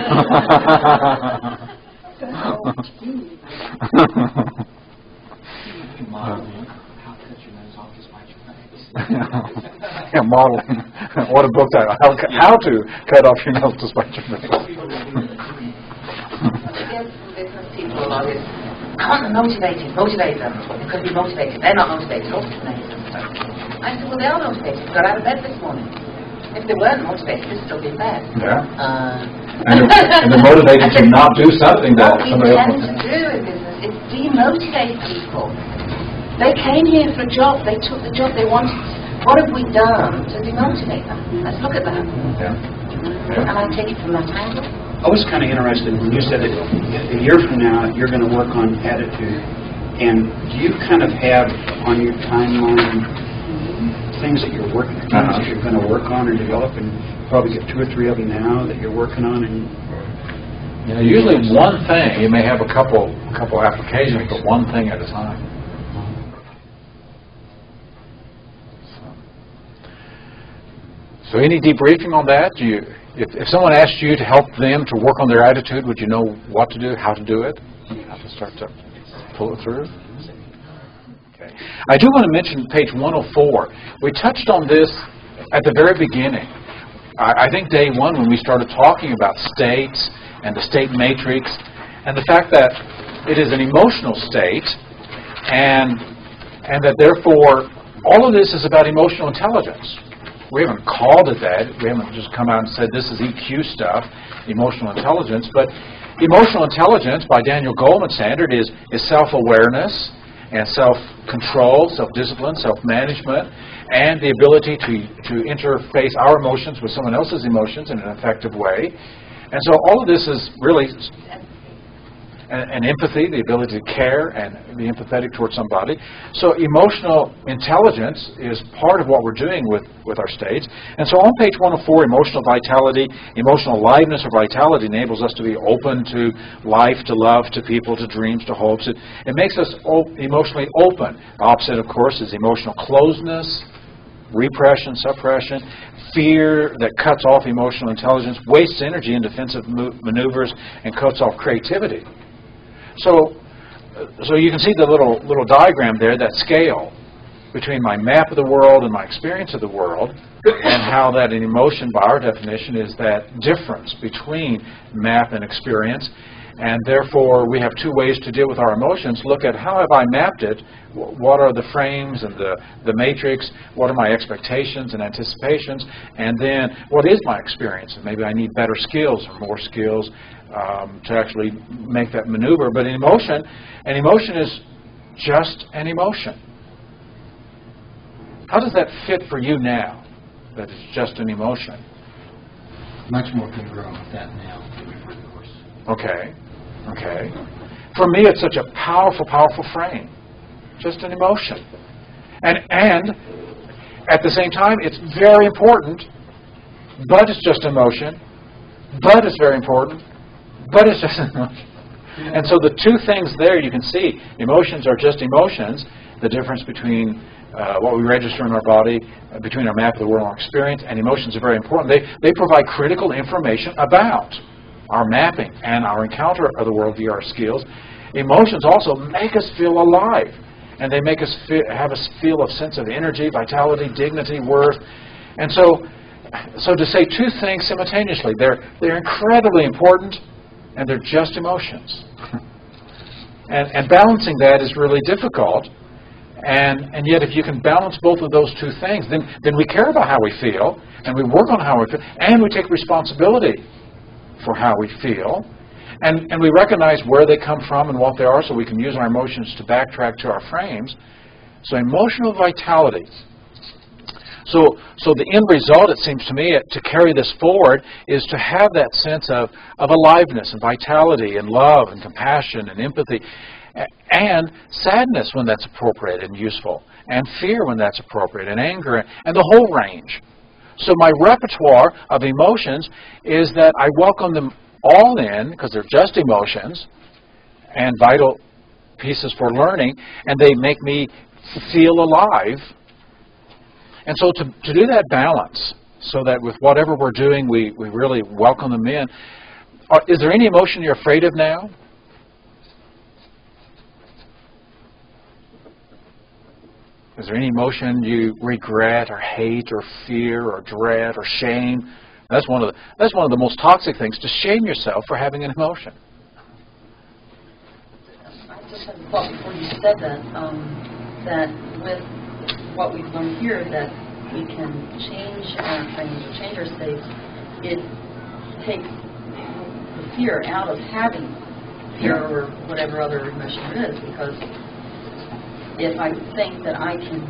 Yeah, modeling. What a book title. How to cut off your nose to spite your face. Business people always motivate them. They could be motivated. They're not motivated. I said, well, they are motivated. Got out of bed this morning. If they weren't motivated, they'd still be in bed. Yeah. And they're motivated to not do something that somebody else wants to do in business is demotivate people. They came here for a job. They took the job they wanted. What have we done to demotivate them? Let's look at that. Yeah. And I take it from that angle. I was kind of interested when you said that a year from now you're going to work on attitude. And do you kind of have on your timeline things that you're working on, that you're going to work on or develop, and probably get 2 or 3 of them now that you're working on? And usually one thing. You may have a couple a couple applications, but one thing at a time. So any debriefing on that? If someone asked you to help them to work on their attitude, would you know what to do, how to do it, how to start to pull it through? Okay. I do want to mention page 104. We touched on this at the very beginning. I think day one when we started talking about states and the state matrix and the fact that it is an emotional state and that therefore all of this is about emotional intelligence. We haven't called it that. We haven't just come out and said this is EQ stuff, emotional intelligence. But emotional intelligence, by Daniel Goleman's standard, is self-awareness and self-control, self-discipline, self-management, and the ability to interface our emotions with someone else's emotions in an effective way. And so all of this is really and empathy, the ability to care and be empathetic towards somebody. So emotional intelligence is part of what we're doing with our states. And so on page 104, emotional vitality, emotional aliveness or vitality enables us to be open to life, to love, to people, to dreams, to hopes. It makes us emotionally open. The opposite, of course, is emotional closeness, repression, suppression, fear that cuts off emotional intelligence, wastes energy in defensive maneuvers, and cuts off creativity. So you can see the little diagram there, that scale between my map of the world and my experience of the world, and how that in emotion, by our definition, is that difference between map and experience. And therefore, we have two ways to deal with our emotions. Look at how have I mapped it, what are the frames and the matrix, what are my expectations and anticipations, and then what is my experience? And maybe I need better skills or more skills to actually make that maneuver. But in emotion, an emotion is just an emotion. How does that fit for you now, that it's just an emotion? Much more congruent with that now. Okay. Okay. For me, it's such a powerful, powerful frame. Just an emotion. And at the same time, it's very important, but it's just emotion, but it's very important, but it's just an emotion. And so the two things there you can see, emotions are just emotions, the difference between what we register in our body, between our map of the world and our experience, and emotions are very important. They provide critical information about our mapping and our encounter of the world via our skills. Emotions also make us feel alive, and they make us have us feel a sense of energy, vitality, dignity, worth. And so to say two things simultaneously, they're incredibly important, and they're just emotions. And balancing that is really difficult. And yet, if you can balance both of those two things, then we care about how we feel, and we work on how we feel, and we take responsibility for how we feel, and we recognize where they come from and what they are, so we can use our emotions to backtrack to our frames. So emotional vitality. So the end result, it seems to me, to carry this forward, is to have that sense of aliveness and vitality and love and compassion and empathy, and sadness when that's appropriate and useful, and fear when that's appropriate, and anger, and the whole range. So my repertoire of emotions is that I welcome them all in, because they're just emotions and vital pieces for learning, and they make me feel alive. And so to do that balance, so that with whatever we're doing, we really welcome them in. Is there any emotion you're afraid of now? Is there any emotion you regret or hate or fear or dread or shame? That's one of the most toxic things, to shame yourself for having an emotion. I just had a thought before you said that, that with what we've learned here, that we can change our frames, change our states. It takes the fear out of having fear or whatever other emotion it is, because if I think that I can,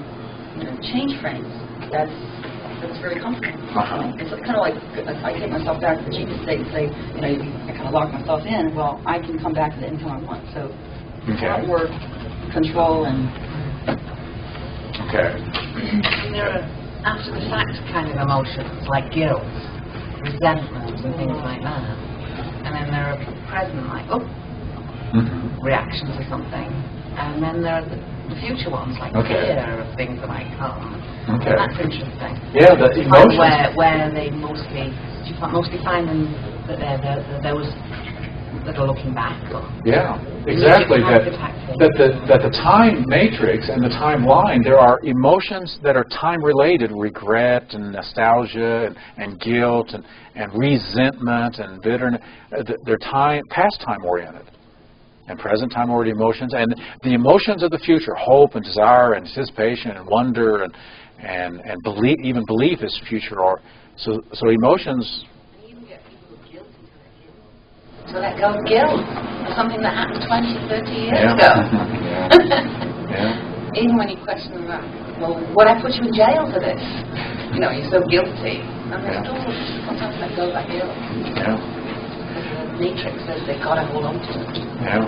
change frames, that's very comfortable. It's kind of like if I take myself back to the Jesus state and say, I kind of lock myself in. Well, I can come back to it anytime I want. So, work, control, and there are after the fact kind of emotions like guilt, resentment, and things like that. And then there are present, like, reactions or something. And then there are the future ones, like fear of things that might come. Okay. That's interesting. Yeah, the emotions. Where they mostly, do you mostly find them that they're those that are looking back? Or yeah, exactly. That the time matrix and the timeline, there are emotions that are time-related, regret and nostalgia and guilt and resentment and bitterness. They're past time-oriented. And present time-oriented emotions, and the emotions of the future, hope and desire and anticipation and wonder and belief, even belief is future. Or so emotions. You even get people with guilt into their guilt. So that goes guilt for something that happened 20, 30 years ago. Yeah. Even when you question them, well, would I put you in jail for this? You know, you're so guilty, and there's still sometimes let go of that guilt. Yeah. Matrix says they've got to hold on to it. Yeah.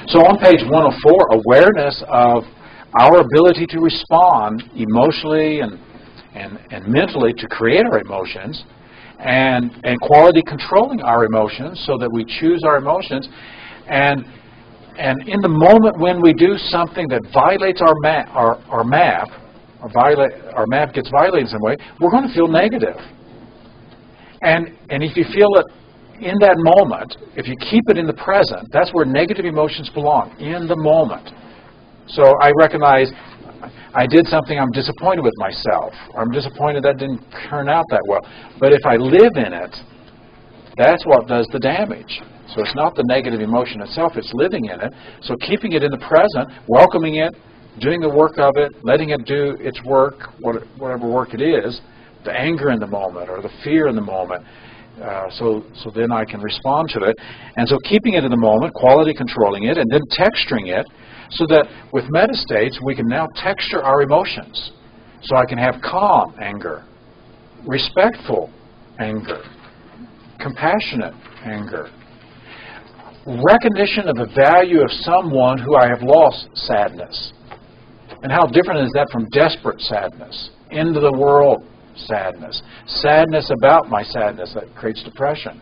So on page 104, awareness of our ability to respond emotionally and mentally to create our emotions, and quality controlling our emotions so that we choose our emotions, and in the moment when we do something that violates our map gets violated in some way, we're going to feel negative. And if you feel it in that moment, if you keep it in the present, that's where negative emotions belong, in the moment. So I recognize I did something, I'm disappointed with myself. I'm disappointed that didn't turn out that well. But if I live in it, that's what does the damage. So it's not the negative emotion itself, it's living in it. So keeping it in the present, welcoming it, doing the work of it, letting it do its work, whatever work it is, the anger in the moment or the fear in the moment, so then I can respond to it. And so keeping it in the moment, quality controlling it, and then texturing it, so that with metastates we can now texture our emotions. So I can have calm anger, respectful anger, compassionate anger, recognition of the value of someone who I have lost sadness. And how different is that from desperate sadness, end of the world sadness, sadness about my sadness that creates depression.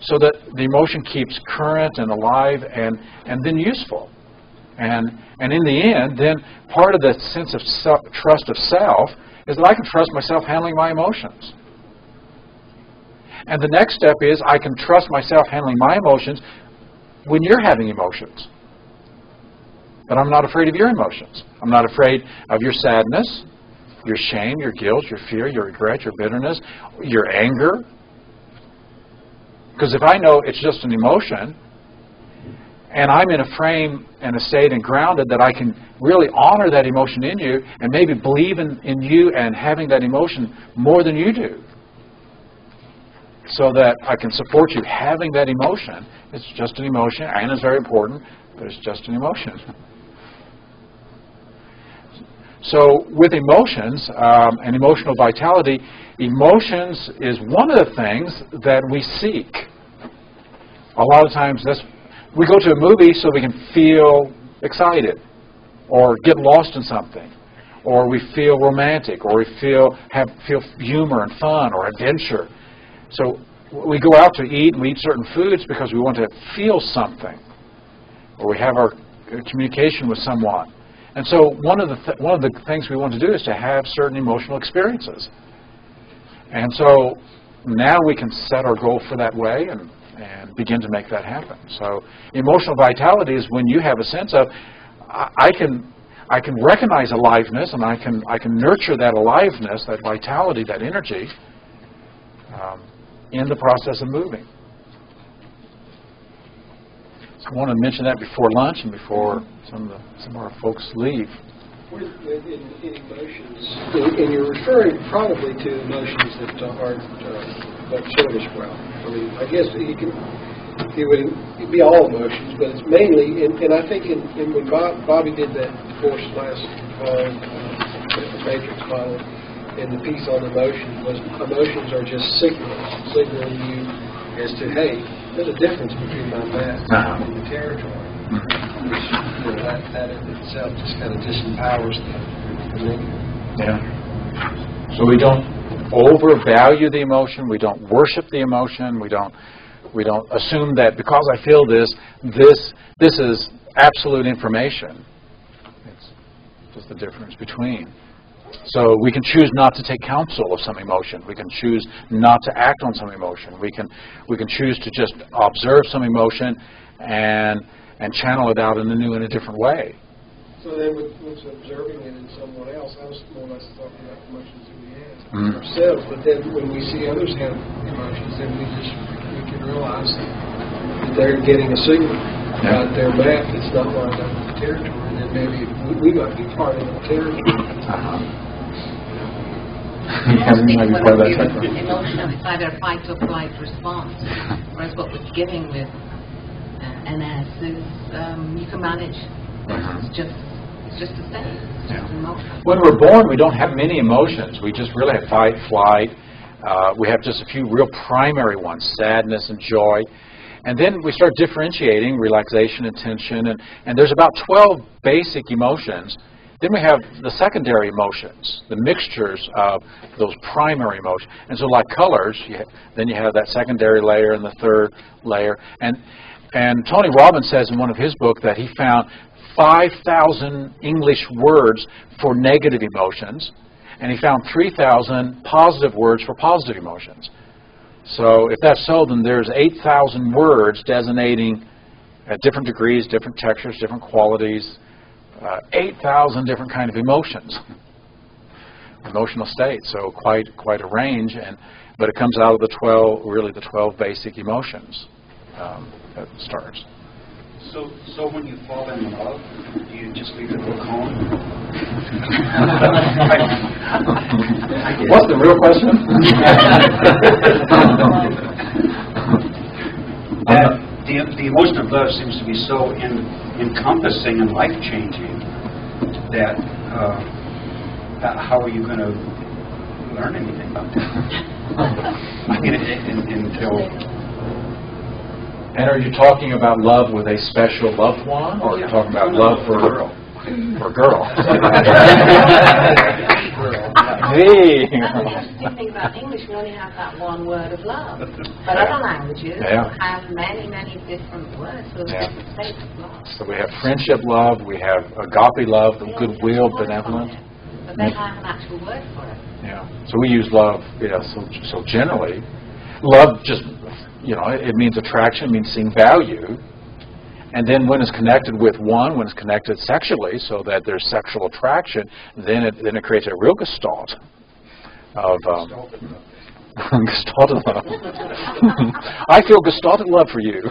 So that the emotion keeps current and alive and then useful. And in the end, then part of the sense of trust of self is that I can trust myself handling my emotions. And the next step is I can trust myself handling my emotions when you're having emotions. But I'm not afraid of your emotions. I'm not afraid of your sadness, your shame, your guilt, your fear, your regret, your bitterness, your anger. Because if I know it's just an emotion, and I'm in a frame and a state and grounded that I can really honor that emotion in you and maybe believe in you and having that emotion more than you do, so that I can support you having that emotion. It's just an emotion, and it's very important, but it's just an emotion. So with emotions and emotional vitality, emotions is one of the things that we seek. A lot of times we go to a movie so we can feel excited or get lost in something, or we feel romantic, or we feel humor and fun or adventure. So we go out to eat and we eat certain foods because we want to feel something, or we have our communication with someone. And so one of the things we want to do is to have certain emotional experiences. And so now we can set our goal for that way and begin to make that happen. So emotional vitality is when you have a sense of I can recognize aliveness, and I can nurture that aliveness, that vitality, that energy in the process of moving. So I want to mention that before lunch and before some of our folks leave. In emotions, and you're referring probably to emotions that aren't service well. I mean, I guess it would be all emotions, but it's mainly, and I think when Bobby did that course last fall, the Matrix model, and the piece on emotions was emotions are just signaling you as to, hey, there's a difference between my map and the territory. Which, that in itself just kind of disempowers the Yeah. So we don't overvalue the emotion. We don't worship the emotion. We don't We don't assume that because I feel this is absolute information. It's just the difference between. So we can choose not to take counsel of some emotion. We can choose not to act on some emotion. We can choose to just observe some emotion and channel it out in a new and a different way. So then with observing it in someone else, I was more or less talking about emotions that we have ourselves, but then when we see others have emotions, then we can realize that they're getting a signal about their map that's not lined up with the territory, and then maybe we might be part of the territory. Emotion is either a fight or flight response, whereas what we're giving with NS is you can manage. It's just the same. It's just emotion. When we're born, we don't have many emotions. We just really have fight, flight. We have just a few real primary ones, sadness and joy. And then we start differentiating relaxation and tension. And there's about 12 basic emotions. Then we have the secondary emotions, the mixtures of those primary emotions. And so like colors, then you have that secondary layer and the third layer. And Tony Robbins says in one of his books that he found 5,000 English words for negative emotions, and he found 3,000 positive words for positive emotions. So if that's so, then there's 8,000 words designating at different degrees, different textures, different qualities, 8,000 different kind of emotions, emotional states. So quite a range, but it comes out of the 12 basic emotions that starts. So when you fall in love, do you just leave it alone? What's the real question? The emotion of love seems to be so encompassing and life-changing that how are you going to learn anything about that? Until... And are you talking about love with a special loved one, or are you talking about love for a girl? For a girl. Hey. If you think about English, we only have that one word of love. But other languages have many, many different words for different states of love. So we have friendship love, we have agape love, goodwill, benevolence. But they have an actual word for it. Yeah. So we use love, so generally, love just... it means attraction, it means seeing value. And then when it's connected with one, when it's connected sexually, so that there's sexual attraction, then it creates a real gestalt of gestalted love. I feel gestalted love for you.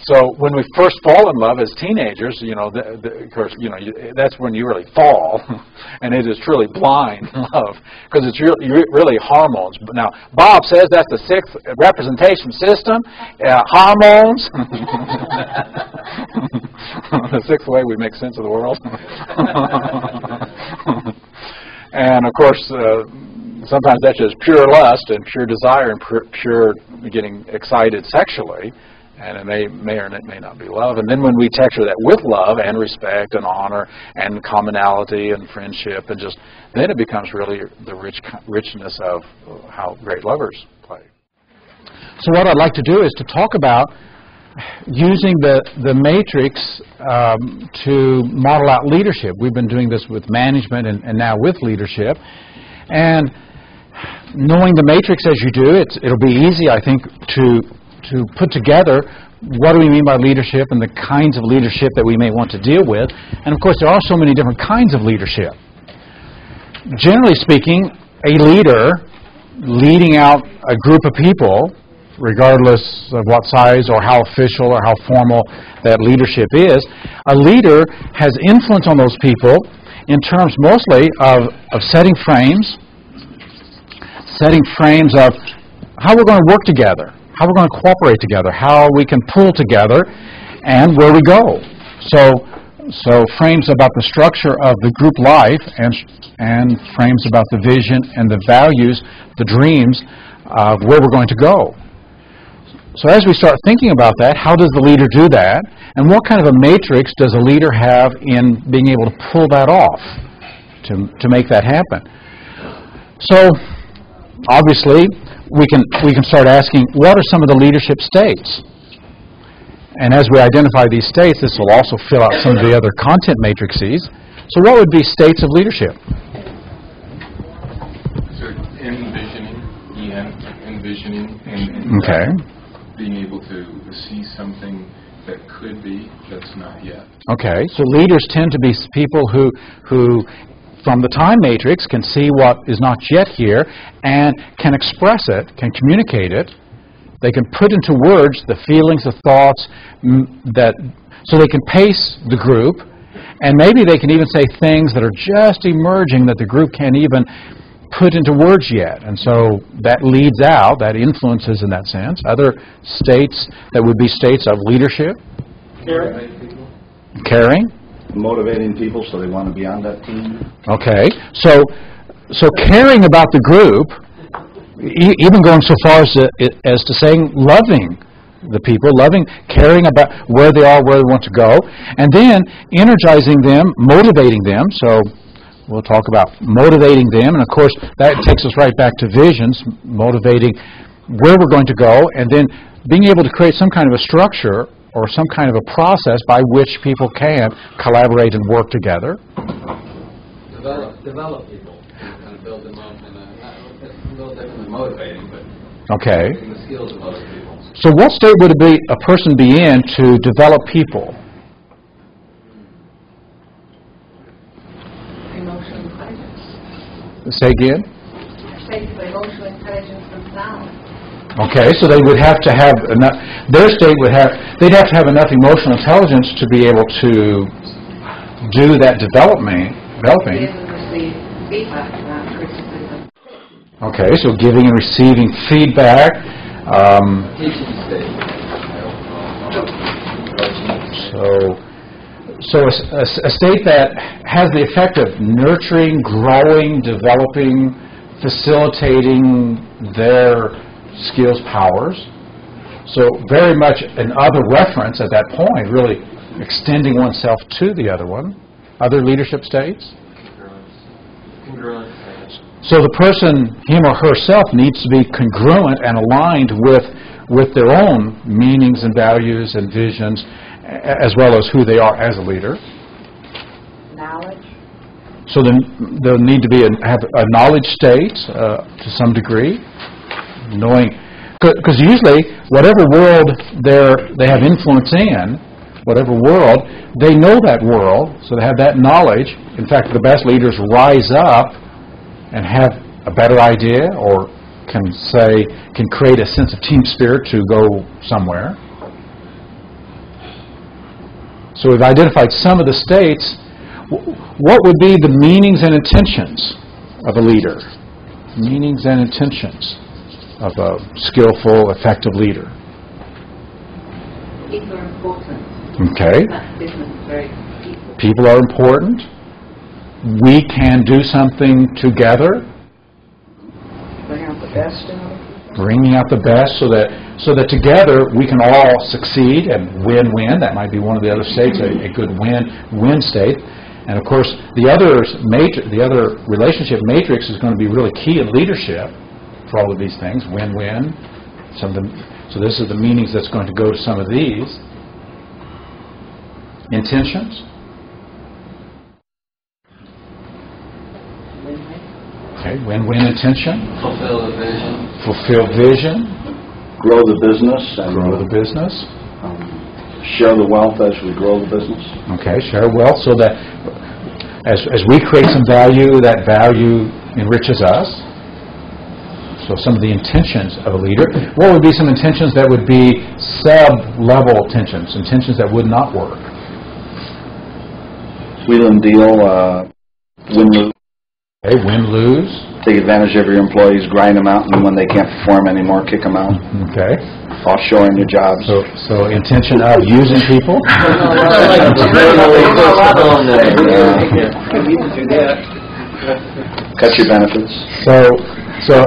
So when we first fall in love as teenagers, of course, that's when you really fall, and it is truly blind love because it's really hormones. Now, Bob says that's the sixth representation system, hormones. The sixth way we make sense of the world. And of course, sometimes that's just pure lust and pure desire and pure getting excited sexually. And it may or may not be love. And then when we texture that with love and respect and honor and commonality and friendship, then it becomes really the richness of how great lovers play. So what I'd like to do is to talk about using the matrix to model out leadership. We've been doing this with management and now with leadership. And knowing the matrix as you do, it'll be easy, I think, to put together what do we mean by leadership and the kinds of leadership that we may want to deal with. And of course, there are so many different kinds of leadership. Generally speaking, a leader leading out a group of people, regardless of what size or how official or how formal that leadership is, a leader has influence on those people in terms mostly of setting frames of how we're going to work together, how we're going to cooperate together, how we can pull together, and where we go. So frames about the structure of the group life and frames about the vision and the values, the dreams of where we're going to go. So as we start thinking about that, how does the leader do that? And what kind of a matrix does a leader have in being able to pull that off? to make that happen. So, obviously, we can start asking, what are some of the leadership states? And as we identify these states, this will also fill out some of the other content matrices. So what would be states of leadership? So envisioning, and okay. Being able to see something that could be, that's not yet. Okay, so leaders tend to be people who from the time matrix can see what is not yet here and can express it, can communicate it. They can put into words the feelings, the thoughts, so they can pace the group, and maybe they can even say things that are just emerging that the group can't even put into words yet. And so that leads out, that influences in that sense. Other states that would be states of leadership. Caring. Motivating people so they want to be on that team. Okay. So caring about the group, even going so far as to saying loving the people, caring about where they are, where they want to go, and then energizing them, motivating them. So we'll talk about motivating them, and of course that takes us right back to visions, motivating where we're going to go, and then being able to create some kind of a structure or some kind of a process by which people can collaborate and work together. Develop people, kind of build them up, and a little different than motivating, but okay. The skills of other people. So what state would a person be in to develop people? Emotional intelligence. Say again? State for emotional intelligence themselves. Okay, so they would have to have enough, their state would have, they'd have to have enough emotional intelligence to be able to do that developing. Okay, so giving and receiving feedback. So a state that has the effect of nurturing, growing, developing, facilitating their skills, powers. So very much an other reference at that point, really extending oneself to the other one. Other leadership states? Congruent. So the person, him or herself, needs to be congruent and aligned with their own meanings and values and visions, as well as who they are as a leader. Knowledge. So they'll need to have a knowledge state to some degree, knowing, because usually whatever world they have influence in, whatever world, they know that world, so they have that knowledge. In fact, the best leaders rise up and have a better idea, or can create a sense of team spirit to go somewhere. So we've identified some of the states. What would be the meanings and intentions of a leader? Meanings and intentions of a skillful, effective leader. People are important. Okay. That business is very People are important. We can do something together. Bring out the best in other people. Bringing out the best so that together we can all succeed and win-win. That might be one of the other states, a good win-win state. And of course, the other relationship matrix is going to be really key in leadership for all of these things. Win-win. So this is the meanings that's going to go to some of these. Intentions. Okay, win-win intention. Fulfill the vision. Fulfill vision. Grow the business. Grow the business. Share the wealth as we grow the business. Okay, share wealth so that as we create some value, that value enriches us. So some of the intentions of a leader. What would be some intentions that would be sub-level intentions that would not work? Wheel and deal, win-lose. Okay, win-lose. Take advantage of your employees, grind them out, and when they can't perform anymore, kick them out. Okay. Offshoring your jobs. So intention of using people. Cut your benefits. So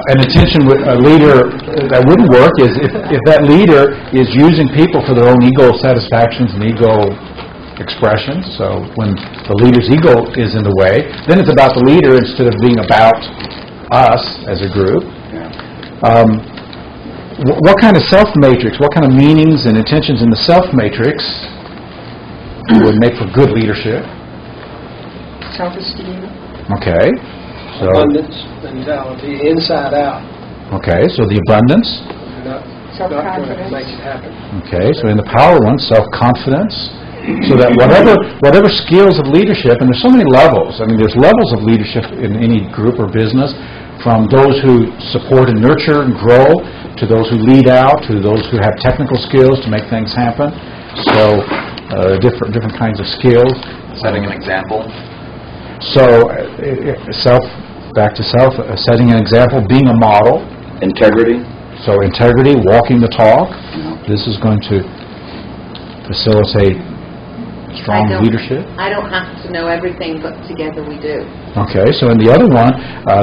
an intention with a leader that wouldn't work is if that leader is using people for their own ego satisfactions and ego expression. So when the leader's ego is in the way, then it's about the leader instead of being about us as a group. What kind of self matrix, what kind of meanings and intentions in the self matrix would make for good leadership? Self-esteem. Okay. So Abundance mentality, inside out. Okay, so the abundance. Not going to make it happen. Okay, so in the power one, self-confidence. So that whatever skills of leadership, and there's so many levels. I mean, there's levels of leadership in any group or business, from those who support and nurture and grow, to those who lead out, to those who have technical skills to make things happen. So different kinds of skills. Setting an example. So back to self, setting an example, being a model. Integrity. So integrity, walking the talk. This is going to facilitate strong leadership. I don't have to know everything, but together we do. Okay, so in the other one,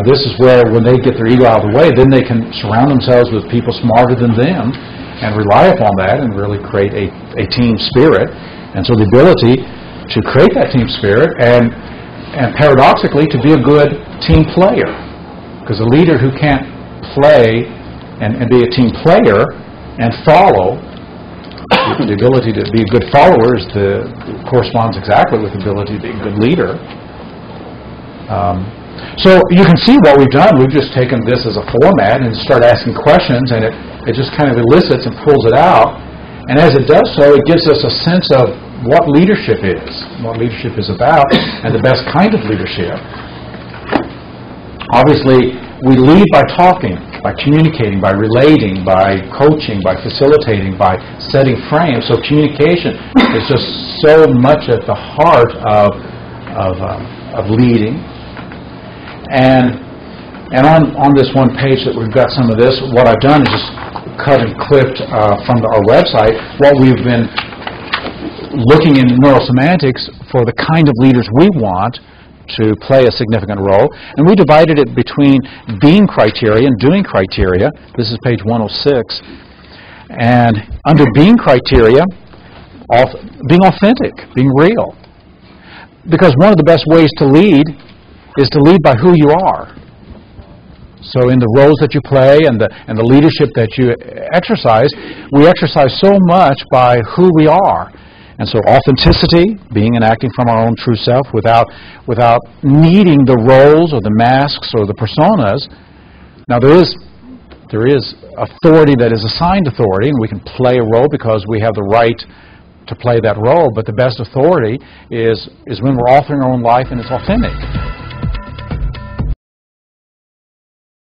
this is where when they get their ego out of the way, then they can surround themselves with people smarter than them and rely upon that and really create a team spirit. And so the ability to create that team spirit and paradoxically to be a good team player. Because a leader who can't play and be a team player and follow, the ability to be a good follower corresponds exactly with the ability to be a good leader. So you can see what we've done. We've just taken this as a format and start asking questions, and it just kind of elicits and pulls it out. And as it does so, it gives us a sense of what leadership is about, and the best kind of leadership. Obviously, we lead by talking, by communicating, by relating, by coaching, by facilitating, by setting frames. So communication is just so much at the heart of leading. And on this one page that we've got some of this, what I've done is just cut and clipped from our website what we've been looking in neurosemantics for the kind of leaders we want to play a significant role. And we divided it between being criteria and doing criteria. This is page 106. And under being criteria, being authentic, being real. Because one of the best ways to lead is to lead by who you are. So in the roles that you play and the leadership that you exercise, we exercise so much by who we are. And so authenticity, being and acting from our own true self without needing the roles or the masks or the personas. Now there is authority that is assigned authority, and we can play a role because we have the right to play that role, but the best authority is when we're authoring our own life and it's authentic.